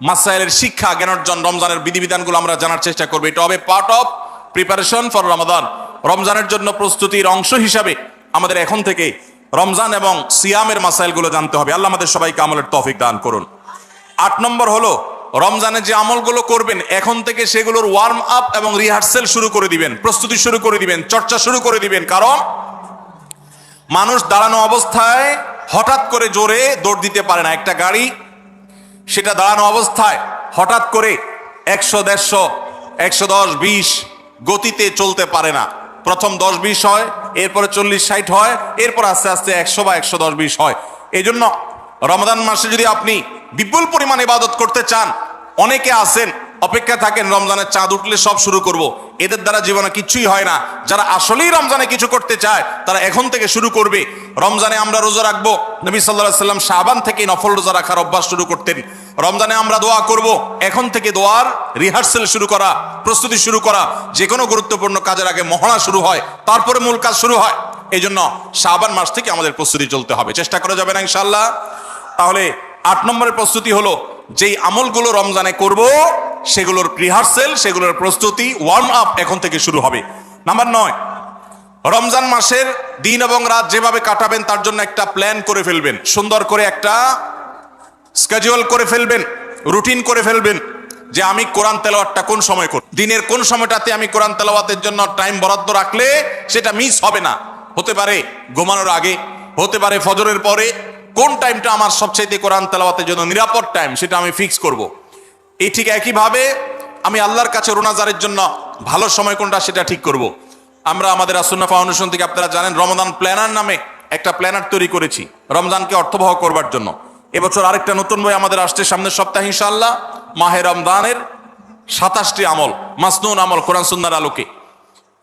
Speaker 1: মাসাইলের শিক্ষা জ্ঞান অর্জন, রমজানের বিধিবিধানগুলো আমরা জানার চেষ্টা করবো। এটা হবে পার্ট অফ প্রিপারেশন ফর রমাদান। রমজানের জন্য প্রস্তুতির অংশ হিসাবে আমাদের এখন থেকে রমজান এবং সিয়ামের মাসাইলগুলো জানতে হবে। আল্লাহ আমাদের সবাইকে আমলের তৌফিক দান করুন। 8 নম্বর হলো রমজানে যে আমলগুলো করবেন এখন থেকে সেগুলোর ওয়ার্ম আপ এবং রিহার্সেল শুরু করে দিবেন, প্রস্তুতি শুরু করে দিবেন, চর্চা শুরু করে দিবেন। কারণ মানুষ দাঁড়ানো অবস্থায় হঠাৎ করে জোরে দৌড় দিতে পারে না। একটা গাড়ি সেটা দাঁড়ানো অবস্থায় হঠাৎ করে 100, 150, 110, 20 গতিতে চলতে পারে না। প্রথম 10-20 হয়, এরপরে 40-60 হয়, এরপর আস্তে আস্তে 100 বা 110-20 হয়। এই জন্য রমাদান মাসে যদি আপনি বিপুল পরিমাণ ইবাদত করতে চান, অনেকে আছেন অপেক্ষা থাকেন রমজানের চাঁদ উঠলে সব শুরু করব। এদের দ্বারা জীবনে কিছুই হয় না। যারা আসলেই রমজানে কিছু করতে চায় তারা এখন থেকে শুরু করবে। রমজানে আমরা রোজা রাখবো, নবী সাল্লাল্লাহু আলাইহি ওয়াসাল্লাম শাবান থেকে নফল রোজা রাখার অভ্যাস শুরু করতেন। রমজানে আমরা দোয়া করব, এখন থেকে দোয়ার রিহার্সেল শুরু করা, প্রস্তুতি শুরু করা। যে কোনো গুরুত্বপূর্ণ কাজের আগে মহড়া শুরু হয়, তারপরে মূল কাজ শুরু হয়। এই জন্য শাবান মাস থেকে আমাদের প্রস্তুতি চলতে হবে। চেষ্টা করা যাবে না ইনশাআল্লাহ? তাহলে 8 নম্বরের প্রস্তুতি হলো যেই আমলগুলো রমজানে করব সেগুলোর রিহার্সেল, সেগুলোর প্রস্তুতি, ওয়ার্ম আপ এখন থেকে শুরু হবে। নাম্বার 9, রমজান মাসের দিন এবং রাত যেভাবে কাটাবেন তার জন্য একটা প্ল্যান করে ফেলবেন। সুন্দর করে একটা স্কেডিউল করে ফেলবেন, রুটিন করে ফেলবেন যে আমি কোরআন তেলাওয়াতটা কোন সময় করব, দিনের কোন সময়টাতে আমি কোরআন তেলাওয়াতের জন্য টাইম বরাদ্দ রাখলে সেটা মিস হবে না। হতে পারে ঘুমানোর আগে, হতে পারে ফজরের পরে। কোন টাইমটা আমার সবচাইতে কোরআন তেলাওয়াতের জন্য নিরাপদ টাইম সেটা আমি ফিক্স করব। এই ঠিক একইভাবে আমি আল্লাহর কাছে রোনাজারের জন্য ভালো সময় কোনটা সেটা ঠিক করব। আমরা আমাদের আসুন্নাহ ফাউন্ডেশন থেকে আপনারা জানেন রমাদান প্ল্যানার নামে একটা প্ল্যানার তৈরি করেছি রমজানকে অর্থবহ করবার জন্য। এবছর আরেকটা নতুন বই আমাদের আসছে সামনের সপ্তাহে ইনশাআল্লাহ, মাহে রমজানের 27টি আমল, মাসনুন আমল কোরআন সুন্নাহর আলোকে।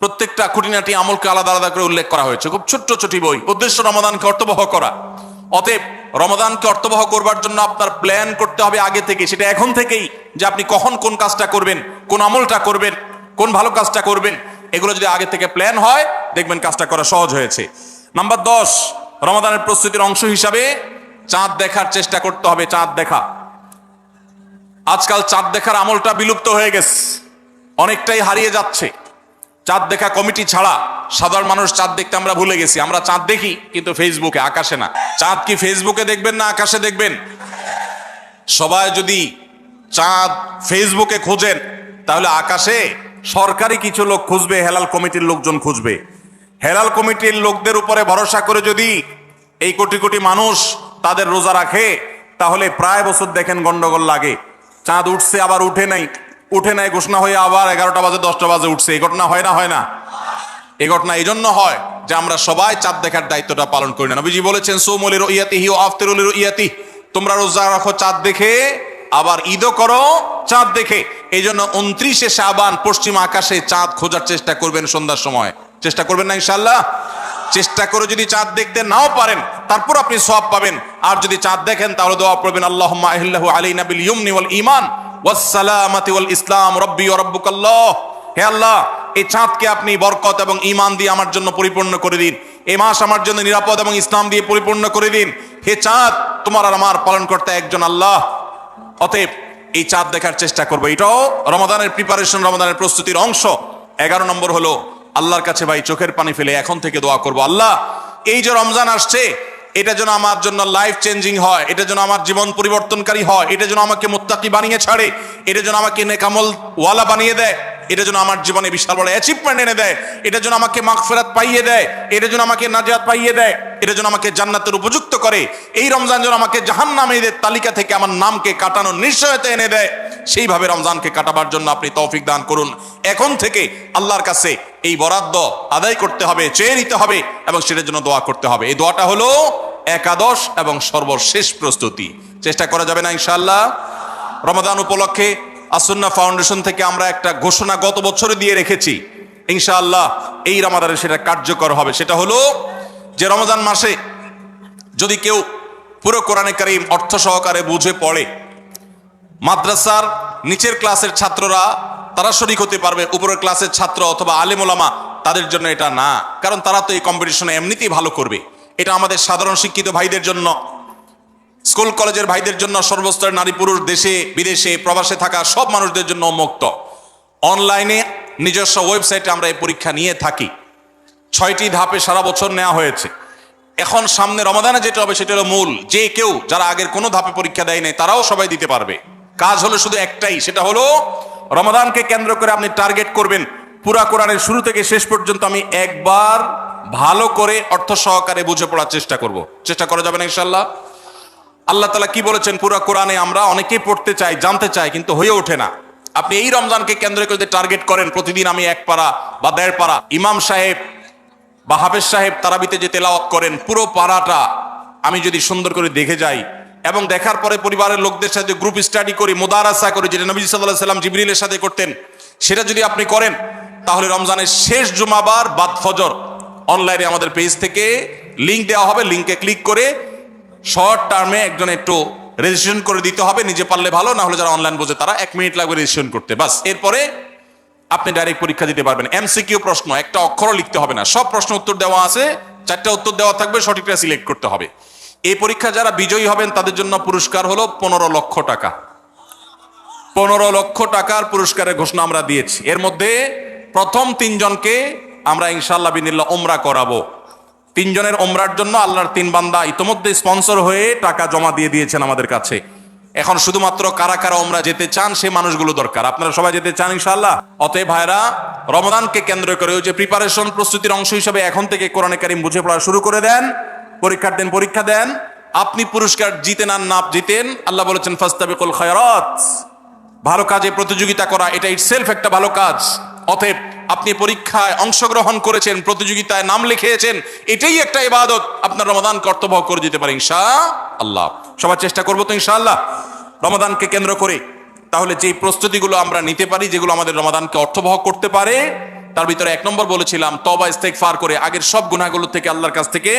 Speaker 1: প্রত্যেকটা খুঁটিনাটি আমলকে আলাদা আলাদা করে উল্লেখ করা হয়েছে। খুব ছোট্ট ছোটি বই, উদ্দেশ্য রমাদানকে অর্থবহ করা। অতএব রমাদানকে অর্থবহ করবার জন্য আপনার প্ল্যান করতে হবে আগে থেকে। সেটা এখন থেকেই, যে আপনি কখন কোন কাজটা করবেন, কোন আমলটা করবেন, কোন ভালো কাজটা করবেন। এগুলো যদি আগে থেকে প্ল্যান হয় দেখবেন কাজটা করা সহজ হয়েছে। নাম্বার 10, রমাদানের প্রস্তুতির অংশ হিসাবে চাঁদ দেখার চেষ্টা করতে হবে। চাঁদ দেখা, আজকাল চাঁদ দেখার আমলটা বিলুপ্ত হয়ে গেছে, অনেকটাই হারিয়ে যাচ্ছে। চাঁদ দেখা কমিটি ছাড়া সাধারণ মানুষ চাঁদ দেখতে আমরা ভুলে গেছি। আমরা চাঁদ দেখি কিন্তু ফেসবুকে, আকাশে না। চাঁদ কি ফেসবুকে দেখবেন না আকাশে দেখবেন? সবাই যদি চাঁদ ফেসবুকে খোঁজেন তাহলে আকাশে সরকারি কিছু লোক খুঁজবে, হেলাল কমিটির লোকজন খুঁজবে। হেলাল কমিটির লোকদের উপরে ভরসা করে যদি এই কোটি কোটি মানুষ তাদের রোজা রাখে তাহলে প্রায় বছর দেখেন গন্ডগোল লাগে। চাঁদ উঠছে আবার উঠে নাই, উঠে নাই ঘোষণা হয়ে আবার 11টা বাজে 10টা বাজে উঠছে। এই ঘটনা হয় না? হয় না? এই ঘটনা এই জন্য হয় যে আমরা সবাই চাঁদ দেখার দায়িত্বটা পালন করি না। নবীজি বলেছেন সুমু লিরুইয়াতিহি ওয়া আফতিরু লিরুইয়াতিহি, তোমরা রোজা রাখো চাঁদ দেখে, আবার ঈদও করো চাঁদ দেখে। এই জন্য 29শে শাবান পশ্চিম আকাশে চাঁদ খোঁজার চেষ্টা করবেন সন্ধ্যার সময়। চেষ্টা করবেন না ইনশাআল্লাহ? চেষ্টা করে যদি চাঁদ দেখতে নাও পারেন তারপর আপনি সওয়াব পাবেন। আর যদি চাঁদ দেখেন তাহলে দোয়া করবেন, আল্লাহুম্মা আহিল্লাহু আলাইনা বিল ইয়ুমনি ওয়াল ঈমান ওয়াস সালামাতি ওয়াল ইসলাম রব্বি ওয়া রাব্বুকাল্লাহ। হে আল্লাহ, এই চাঁদকে আপনি বরকত এবং ঈমান দিয়ে আমার জন্য পরিপূর্ণ করে দিন। এই মাস আমার জন্য নিরাপদ এবং ইসলাম দিয়ে পরিপূর্ণ করে দিন। হে চাঁদ, তোমার আর আমার পালনকর্তা একজন আল্লাহ। অতএব এই চাঁদ দেখার চেষ্টা করবো। এটাও রমাদানের প্রিপারেশন, রমাদানের প্রস্তুতির অংশ। 11 নম্বর হলো আল্লাহর কাছে ভাই চোখের পানি ফেলে এখন থেকে দোয়া করব, আল্লাহ এই যে রমজান আসছে এটা যেন আমার জন্য লাইফ চেঞ্জিং হয়, এটা যেন আমার জীবন পরিবর্তনকারী হয়, এটা যেন আমাকে মুত্তাকি বানিয়ে ছাড়ে, এটা যেন আমাকে নেকামল ওয়ালা বানিয়ে দেয়, এটা যেন আমার জীবনে বিশাল বড় অ্যাচিভমেন্ট এনে দেয়, এটা যেন আমাকে মাগফিরাত পাইয়ে দেয়, এটা যেন আমাকে নাজাত পাইয়ে দেয়, এটা যেন আমাকে জান্নাতের উপযুক্ত করে। এই রমজান যেন আমাকে জাহান্নামীদের তালিকা থেকে আমার নামকে কাটানোর নিশ্চয়তা এনে দেয়। সেইভাবে রমজানকে কাটাবার জন্য আপনি তৌফিক দান করুন। এখন থেকে আল্লাহর কাছে এই বরাদ্দ আদায় করতে হবে, চেয়ে নিতে হবে এবং সেটার জন্য দোয়া করতে হবে। এই দোয়াটা হলো একাদশ এবং সর্বশেষ প্রস্তুতি। চেষ্টা করা যাবে না ইনশাআল্লাহ? রমাদান উপলক্ষে আসুন্নাহ ফাউন্ডেশন থেকে আমরা একটা ঘোষণা গত বছরে দিয়ে রেখেছি, ইনশাআল্লাহ এই রমাদানে সেটা কার্যকর হবে। সেটা হলো যে রমজান মাসে যদি কেউ পুরো কোরআনে কারীম অর্থ সহকারে বুঝে পড়ে, মাদ্রাসার নিচের ক্লাসের ছাত্ররা তারা শরীক হতে পারবে, উপরের ক্লাসের ছাত্র অথবা আলেম ওলামা তাদের জন্য এটা না, কারণ তারা তো এই কম্পিটিশনে এমনিতেই ভালো করবে। এটা আমাদের সাধারণ শিক্ষিত ভাইদের জন্য, স্কুল কলেজের ভাইদের জন্য, সর্বস্তরের নারী পুরুষ, দেশে বিদেশে প্রবাসে থাকা সব মানুষদের জন্য উন্মুক্ত। অনলাইনে নিজস্ব ওয়েবসাইটে আমরা এই পরীক্ষা নিয়ে থাকি। 6টি ধাপে সারা বছর নেওয়া হয়েছে। এখন সামনে রমাদানে যেটা হবে সেটা হলো মূল। যে কেউ যারা আগের কোনো ধাপে পরীক্ষা দেয় নাই তারাও সবাই দিতে পারবে। কাজ হলো শুধু একটাই, সেটা হলো রমাদানকে কেন্দ্র করে আপনি টার্গেট করবেন পুরা কোরআনের শুরু থেকে শেষ পর্যন্ত আমি একবার ভালো করে অর্থ সহকারে বুঝে পড়ার চেষ্টা করব। চেষ্টা করা যাবে না ইনশাআল্লাহ? আল্লাহ তাআলা কি বলেছেন পুরা কোরআনে আমরা অনেকেই পড়তে চাই, জানতে চাই, কিন্তু হয়ে ওঠে না। আপনি এই রমজানকে কেন্দ্র করে টার্গেট করেন প্রতিদিন আমি 1 পারা বা 1.5 পারা, ইমাম সাহেব বা হাফেজ সাহেব তারাবিতে যে তেলাওয়াত করেন পুরো পারাটা আমি যদি সুন্দর করে দেখে যাই এবং দেখার পরে পরিবারের লোকদের সাথে গ্রুপ স্টাডি করি, মুদারাসা করি, যেটা নবী সাল্লাল্লাহু আলাইহি ওয়াসাল্লাম জিবরিলের সাথে করতেন, সেটা যদি আপনি করেন তাহলে রমজানের শেষ জুমাবার বাদ ফজর অনলাইনে আমাদের পেজ থেকে লিংক দেওয়া হবে। লিংকে ক্লিক করে শর্ট টার্মে একজন একটু রেজিস্ট্রেশন করে দিতে হবে, নিজে পারলে ভালো, না হলে যারা অনলাইন বোঝে তারা 1 মিনিট লাগবে রেজিস্ট্রেশন করতে, বাস। এরপরে আপনি ডাইরেক্ট পরীক্ষা দিতে পারবেন। এমসিকিউ প্রশ্ন, একটা অক্ষরও লিখতে হবে না, সব প্রশ্ন উত্তর দেওয়া আছে, 4টা উত্তর দেওয়া থাকবে, সঠিকটা সিলেক্ট করতে হবে। এই পরীক্ষা যারা বিজয়ী হবেন তাদের জন্য পুরস্কার হলো 15 লক্ষ টাকা। 15 লক্ষ টাকার পুরস্কারের ঘোষণা আমরা দিয়েছি। এর মধ্যে প্রথম 3 জনকে আমরা ইনশাআল্লাহ বিনিল্লাহ উমরা করাবো। 3 জনের উমরার জন্য আল্লাহর 3 বান্দা ইতোমধ্যে স্পন্সর হয়ে টাকা জমা দিয়ে দিয়েছেন আমাদের কাছে। এখন শুধুমাত্র কারা কারা উমরা যেতে চান সে মানুষগুলো দরকার। আপনারা সবাই যেতে চান ইনশাআল্লাহ? অতএব ভাইরা, রমাদানকে কেন্দ্র করে ওই যে প্রিপারেশন, প্রস্তুতির অংশ হিসেবে এখন থেকে কোরআনে কারীম বুঝে পড়া শুরু করে দেন। পরীক্ষার দিন পরীক্ষা দেন, আপনি পুরস্কার জিতেন আর না জিতেন, আল্লাহ বলেছেন ফাস্তাবিকুল খায়রাত, ভালো কাজে প্রতিযোগিতা করা এটা ইটসেলফ একটা ভালো কাজ। অতএব আপনি পরীক্ষায় অংশগ্রহণ করেছেন, প্রতিযোগিতায় নাম লিখিয়েছেন, এটাই একটা ইবাদত। আপনার রমাদান কর্তব্য করে দিতে পারে ইনশাআল্লাহ। সবার চেষ্টা করবো তো ইনশাআল্লাহ রমাদানকে কেন্দ্র করে। তাহলে যেই প্রস্তুতিগুলো আমরা নিতে পারি, যেগুলো আমাদের রমাদানকে অর্থবহ করতে পারে, তার ভিতরে 1 নম্বর বলেছিলাম তওবা ইস্তেগফার করে আগের সব গুনাহগুলো থেকে আল্লাহর কাছ থেকে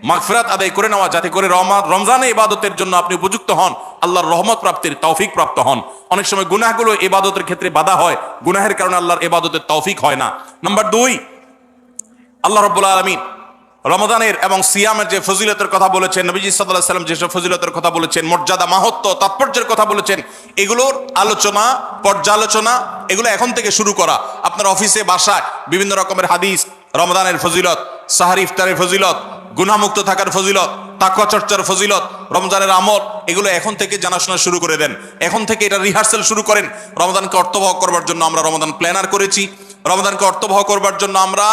Speaker 1: মাগফিরাত আদায় করে নেওয়া, যাতে করে রমজানে ইবাদতের জন্য আপনি উপযুক্ত হন, আল্লাহর রহমত প্রাপ্তির তৌফিক প্রাপ্ত হন। অনেক সময় গুনাহগুলো ইবাদতের ক্ষেত্রে বাধা হয়, গুনাহের কারণে আল্লাহর ইবাদতের তৌফিক হয় না। নাম্বার 2, আল্লাহ রাব্বুল আলামিন রমাদানের এবং সিয়ামের যে ফজিলতের কথা বলেছেন, নবীজি সাল্লাল্লাহু আলাইহি ওয়াসাল্লাম যেসব ফজিলতের কথা বলেছেন, মর্যাদা, মাহাত্ম্য, তাৎপর্যের কথা বলেছেন, এগুলোর আলোচনা, পর্যালোচনা এগুলো এখন থেকে শুরু করা। আপনার অফিসে বাসায় বিভিন্ন রকমের হাদিস, রমাদানের ফজিলত, সাহারি ইফতারের ফজিলত, গুনাহমুক্ত থাকার ফজিলত, তাকওয়া চর্চার ফজিলত, রমজানের আমল, এগুলো এখন থেকে জানাশোনা শুরু করে দেন। এখন থেকে এটা রিহার্সাল শুরু করেন। রমাদানকে অর্থবহ করবার জন্য আমরা রমাদান প্ল্যানার করেছি। রমাদানকে অর্থবহ করবার জন্য আমরা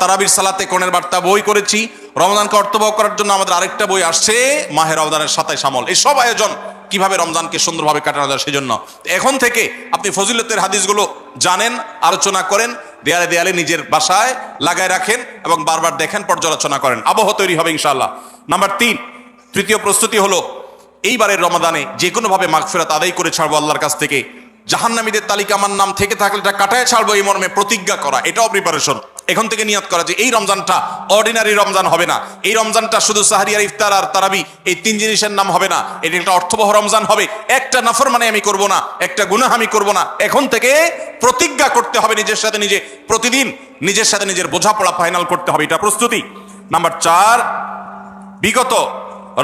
Speaker 1: তারাবির সালাতে কোরআনের বার্তা বই করেছি। রমজানকে অর্থবহ করার জন্য আমাদের আরেকটা বই আসছে, মাহে রমজানের 27 আমল। এই সব আয়োজন কিভাবে রমজানকে সুন্দরভাবে কাটানো যায় সেজন্য এখন থেকে আপনি ফজিলতের হাদিসগুলো জানেন, আলোচনা করেন, দেয়ালে দেয়ালে নিজের বাসায় লাগায় রাখেন এবং বারবার দেখেন, পর্যালোচনা করেন, আবহ তৈরি হবে ইনশাআল্লাহ। নাম্বার 3, তৃতীয় প্রস্তুতি হলো এইবারের রমাদানে যে কোনোভাবে মাগফিরাত আদায় করে ছাড়বো আল্লাহর কাছ থেকে। জাহান্নামীদের তালিকা আমার নাম থেকে থাকলে এটা কাটায় ছাড়বো এই মর্মে প্রতিজ্ঞা করা, এটাও প্রিপারেশন। এখন থেকে নিয়ত করা যে এই রমজানটা অর্ডিনারি রমজান হবে না, এই রমজানটা শুধু সাহারি আর ইফতার আর তারাবি এই তিন জিনিসের নাম হবে না, এটা একটা অর্থবহ রমজান হবে। একটা নাফরমানি আমি করব না, একটা গুনাহ আমি করব না। এখন থেকে প্রতিজ্ঞা করতে হবে নিজের সাথে নিজে, প্রতিদিন নিজের সাথে নিজের বোঝাপড়া ফাইনাল করতে হবে, এটা প্রস্তুতি। নাম্বার 4, বিগত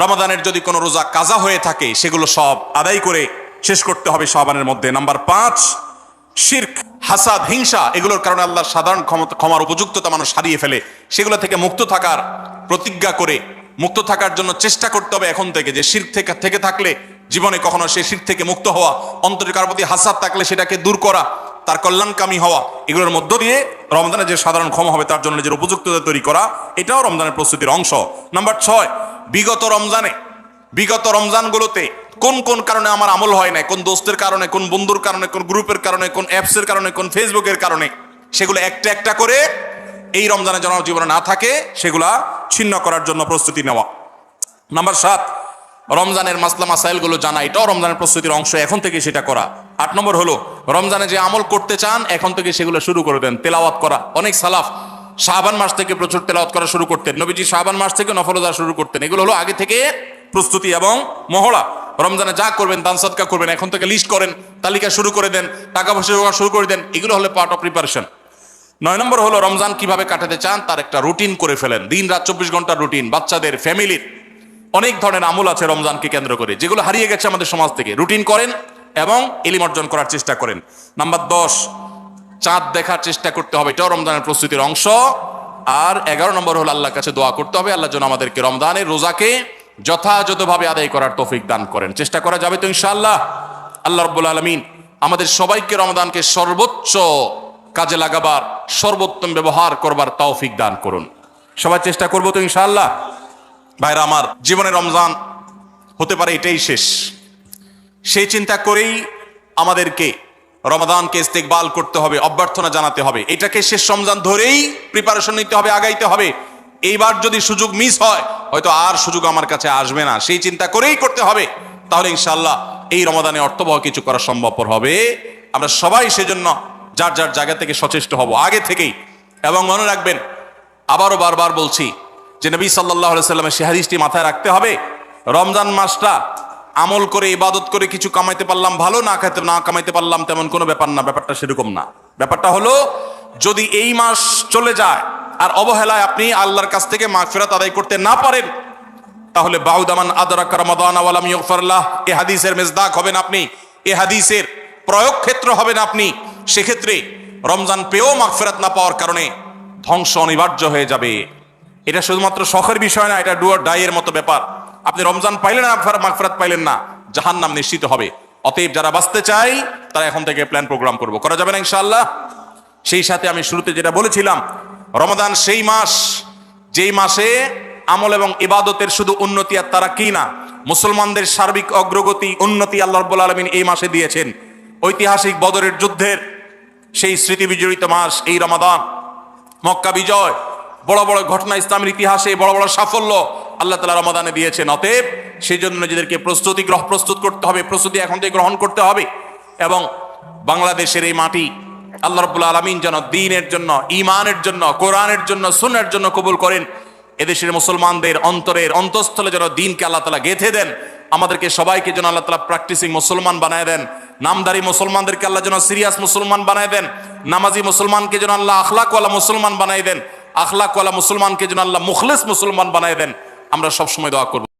Speaker 1: রমাদানের যদি কোনো রোজা কাজা হয়ে থাকে সেগুলো সব আদায় করে শেষ করতে হবে শাবানের মধ্যে। নাম্বার 5, শিরক, হাসাদ, হিংসা, এগুলোর কারণে আল্লাহর সাধারণ ক্ষমার উপযুক্ততা মানুষ হারিয়ে ফেলে, সেগুলো থেকে মুক্ত থাকার প্রতিজ্ঞা করে মুক্ত থাকার জন্য চেষ্টা করতে হবে এখন থেকে, যে শিরক থেকে থাকলে জীবনে কখনো সেই শিরক থেকে মুক্ত হওয়া, অন্তরে কারোর প্রতি হাসাদ থাকলে সেটাকে দূর করা, তার কল্যাণকামী হওয়া, এগুলোর মধ্য দিয়ে রমজানের যে সাধারণ ক্ষমা হবে তার জন্য নিজের উপযুক্ততা তৈরি করা, এটাও রমজানের প্রস্তুতির অংশ। নাম্বার 6, বিগত রমজানগুলোতে কোন কোন কারণে আমার আমল হয় না, কোন দোস্তের কারণে, কোন বন্ধুর কারণে, কোন গ্রুপের কারণে, কোন অ্যাপসের কারণে, কোন ফেসবুকের কারণে, সেগুলো একটা একটা করে এই রমজানে যেন জীবনে না থাকে সেগুলা ছিন্ন করার জন্য প্রস্তুতি নেওয়া। নাম্বার 7, রমজানের মাসলা মাসাইলগুলো জানা, এটাও রমজানের প্রস্তুতির অংশ, এখন থেকে সেটা করা। 8 নম্বর হলো রমজানে যে আমল করতে চান এখন থেকে সেগুলো শুরু করে দেন, তেলাওয়াত করা। অনেক সালাফ শাবান মাস থেকে প্রচুর তেলাওয়াত করা শুরু করতেন, নবীজি শাবান মাস থেকে নফল রোজা শুরু করতেন। এগুলো হলো আগে থেকে প্রস্তুতি এবং মহড়া। রমজানে যা করবেন, দান সদকা করবেন, এখন থেকে লিস্ট করেন, তালিকা শুরু করে দেন, টাকা পয়সা জোগাড় শুরু করে দেন, এগুলো হলো পার্ট অফ প্রিপারেশন। 9 নম্বর হলো রমজান কিভাবে কাটাতে চান তার একটা রুটিন করে ফেলেন, দিন রাত 24 ঘন্টার রুটিন। বাচ্চাদের, ফ্যামিলির অনেক ধরনের আমল আছে রমজানকে কেন্দ্র করে, যেগুলো হারিয়ে গেছে আমাদের সমাজ থেকে। রুটিন করেন এবং ইলম অর্জন করার চেষ্টা করেন। নাম্বার 10, চাঁদ দেখার চেষ্টা করতে হবে, এটাও রমজানের প্রস্তুতির অংশ। আর 11 নম্বর হলো আল্লাহর কাছে দোয়া করতে হবে, আল্লাহ যেন আমাদেরকে রমজানের রোজাকে যথাযথভাবে আদায় করার তৌফিক দান করেন। চেষ্টা করা যাবে তো ইনশাআল্লাহ। আল্লাহ রাব্বুল আলামিন আমাদের সবাইকে রমজানকে সর্বোচ্চ কাজে লাগাবার, সর্বোত্তম ব্যবহার করবার তৌফিক দান করুন। সবাই চেষ্টা করবো তো ইনশাআল্লাহ। ভাইরা আমার, জীবনে রমজান হতে পারে এটাই শেষ, সেই চিন্তা করেই আমাদেরকে রমাদানকে ইস্তেকবাল করতে হবে, অভ্যর্থনা জানাতে হবে। এটাকে শেষ রমজান ধরেই প্রিপারেশন নিতে হবে, আগাইতে হবে। এইবার যদি সুযোগ মিস হয় হয়তো আর সুযোগ আমার কাছে আসবে না, সেই চিন্তা করেই করতে হবে। তাহলে ইনশাআল্লাহ এই রমাদানে অর্থবহ কিছু করা সম্ভবপর হবে। আমরা সবাই সেজন্য যার যার জায়গা থেকে সচেষ্ট হব আগে থেকেই। এবং মনে রাখবেন, আবারও বারবার বলছি যে নবী সাল্লাল্লাহু আলাইহি সাল্লামের সেই হাদিসটি মাথায় রাখতে হবে, রমজান মাসটা আমল করে ইবাদত করে কিছু কামাইতে পারলাম ভালো, না কামাইতে পারলাম তেমন কোনো ব্যাপার না। ব্যাপারটা সেরকম না। ব্যাপারটা হলো, যদি এই মাস চলে যায় আর অবহেলায় আপনি আল্লাহর কাছ থেকে মাগফিরাত আদায় করতে না পারেন, তাহলে বাউদামান আদরাকা রমাদান ওয়া লাম ইগফার লাহ, এই হাদিসের মেজদাক হবেন আপনি, এই হাদিসের প্রয়োগ ক্ষেত্র হবেন আপনি। সেক্ষেত্রে রমজান পেয়েও মাগফিরাত না পাওয়ার কারণে ধ্বংস অনিবার্য হয়ে যাবে। এটা শুধুমাত্র শখের বিষয় না, এটা ডু অর ডাই এর মতো ব্যাপার। আপনি রমজান পাইলেন না, মাগফিরাত পাইলেন না, জাহান্নাম নিশ্চিত হবে। অতএব যারা বাঁচতে চাই তারা এখন থেকে প্ল্যান প্রোগ্রাম করা যাবে না ইনশাআল্লাহ। সেই সাথে আমি শুরুতে যেটা বলেছিলাম, রমাদান সেই মাস যেই মাসে আমল এবং ইবাদতের শুধু উন্নতি আর তারাক্কি না, মুসলমানদের সার্বিক অগ্রগতি, উন্নতি আল্লাহ রাব্বুল আলামিন এই মাসে দিয়েছেন। ঐতিহাসিক বদরের যুদ্ধের সেই স্মৃতি বিজড়িত মাস এই রমাদান, মক্কা বিজয়, বড় বড় ঘটনা ইসলামের ইতিহাসে, বড় বড় সাফল্য আল্লাহ তাআলা রমাদানে দিয়েছেন। অতএব সেই জন্য নিজেদেরকে প্রস্তুত করতে হবে, প্রস্তুতি এখন থেকে গ্রহণ করতে হবে। এবং বাংলাদেশের এই মাটি আল্লাহ রাব্বুল আলামিন যেন দ্বীনের জন্য, ঈমানের জন্য, কোরআনের জন্য, সুন্নাহর জন্য কবুল করেন। এদেশের মুসলমানদের অন্তরের অন্তঃস্থলে যেন দ্বীনকে আল্লাহ তাআলা গেঁথে দেন। আমাদেরকে সবাইকে যেন আল্লাহ তাআলা প্র্যাকটিসিং মুসলমান বানায় দেন। নামদারি মুসলমানদেরকে আল্লাহ যেন সিরিয়াস মুসলমান বানায় দেন। নামাজি মুসলমানকে যেন আল্লাহ আখলাকওয়ালা মুসলমান বানায় দেন। আখলাকওয়ালা মুসলমানকে যেন আল্লাহ মুখলিস মুসলমান বানায় দেন। আমরা সবসময় দোয়া করব।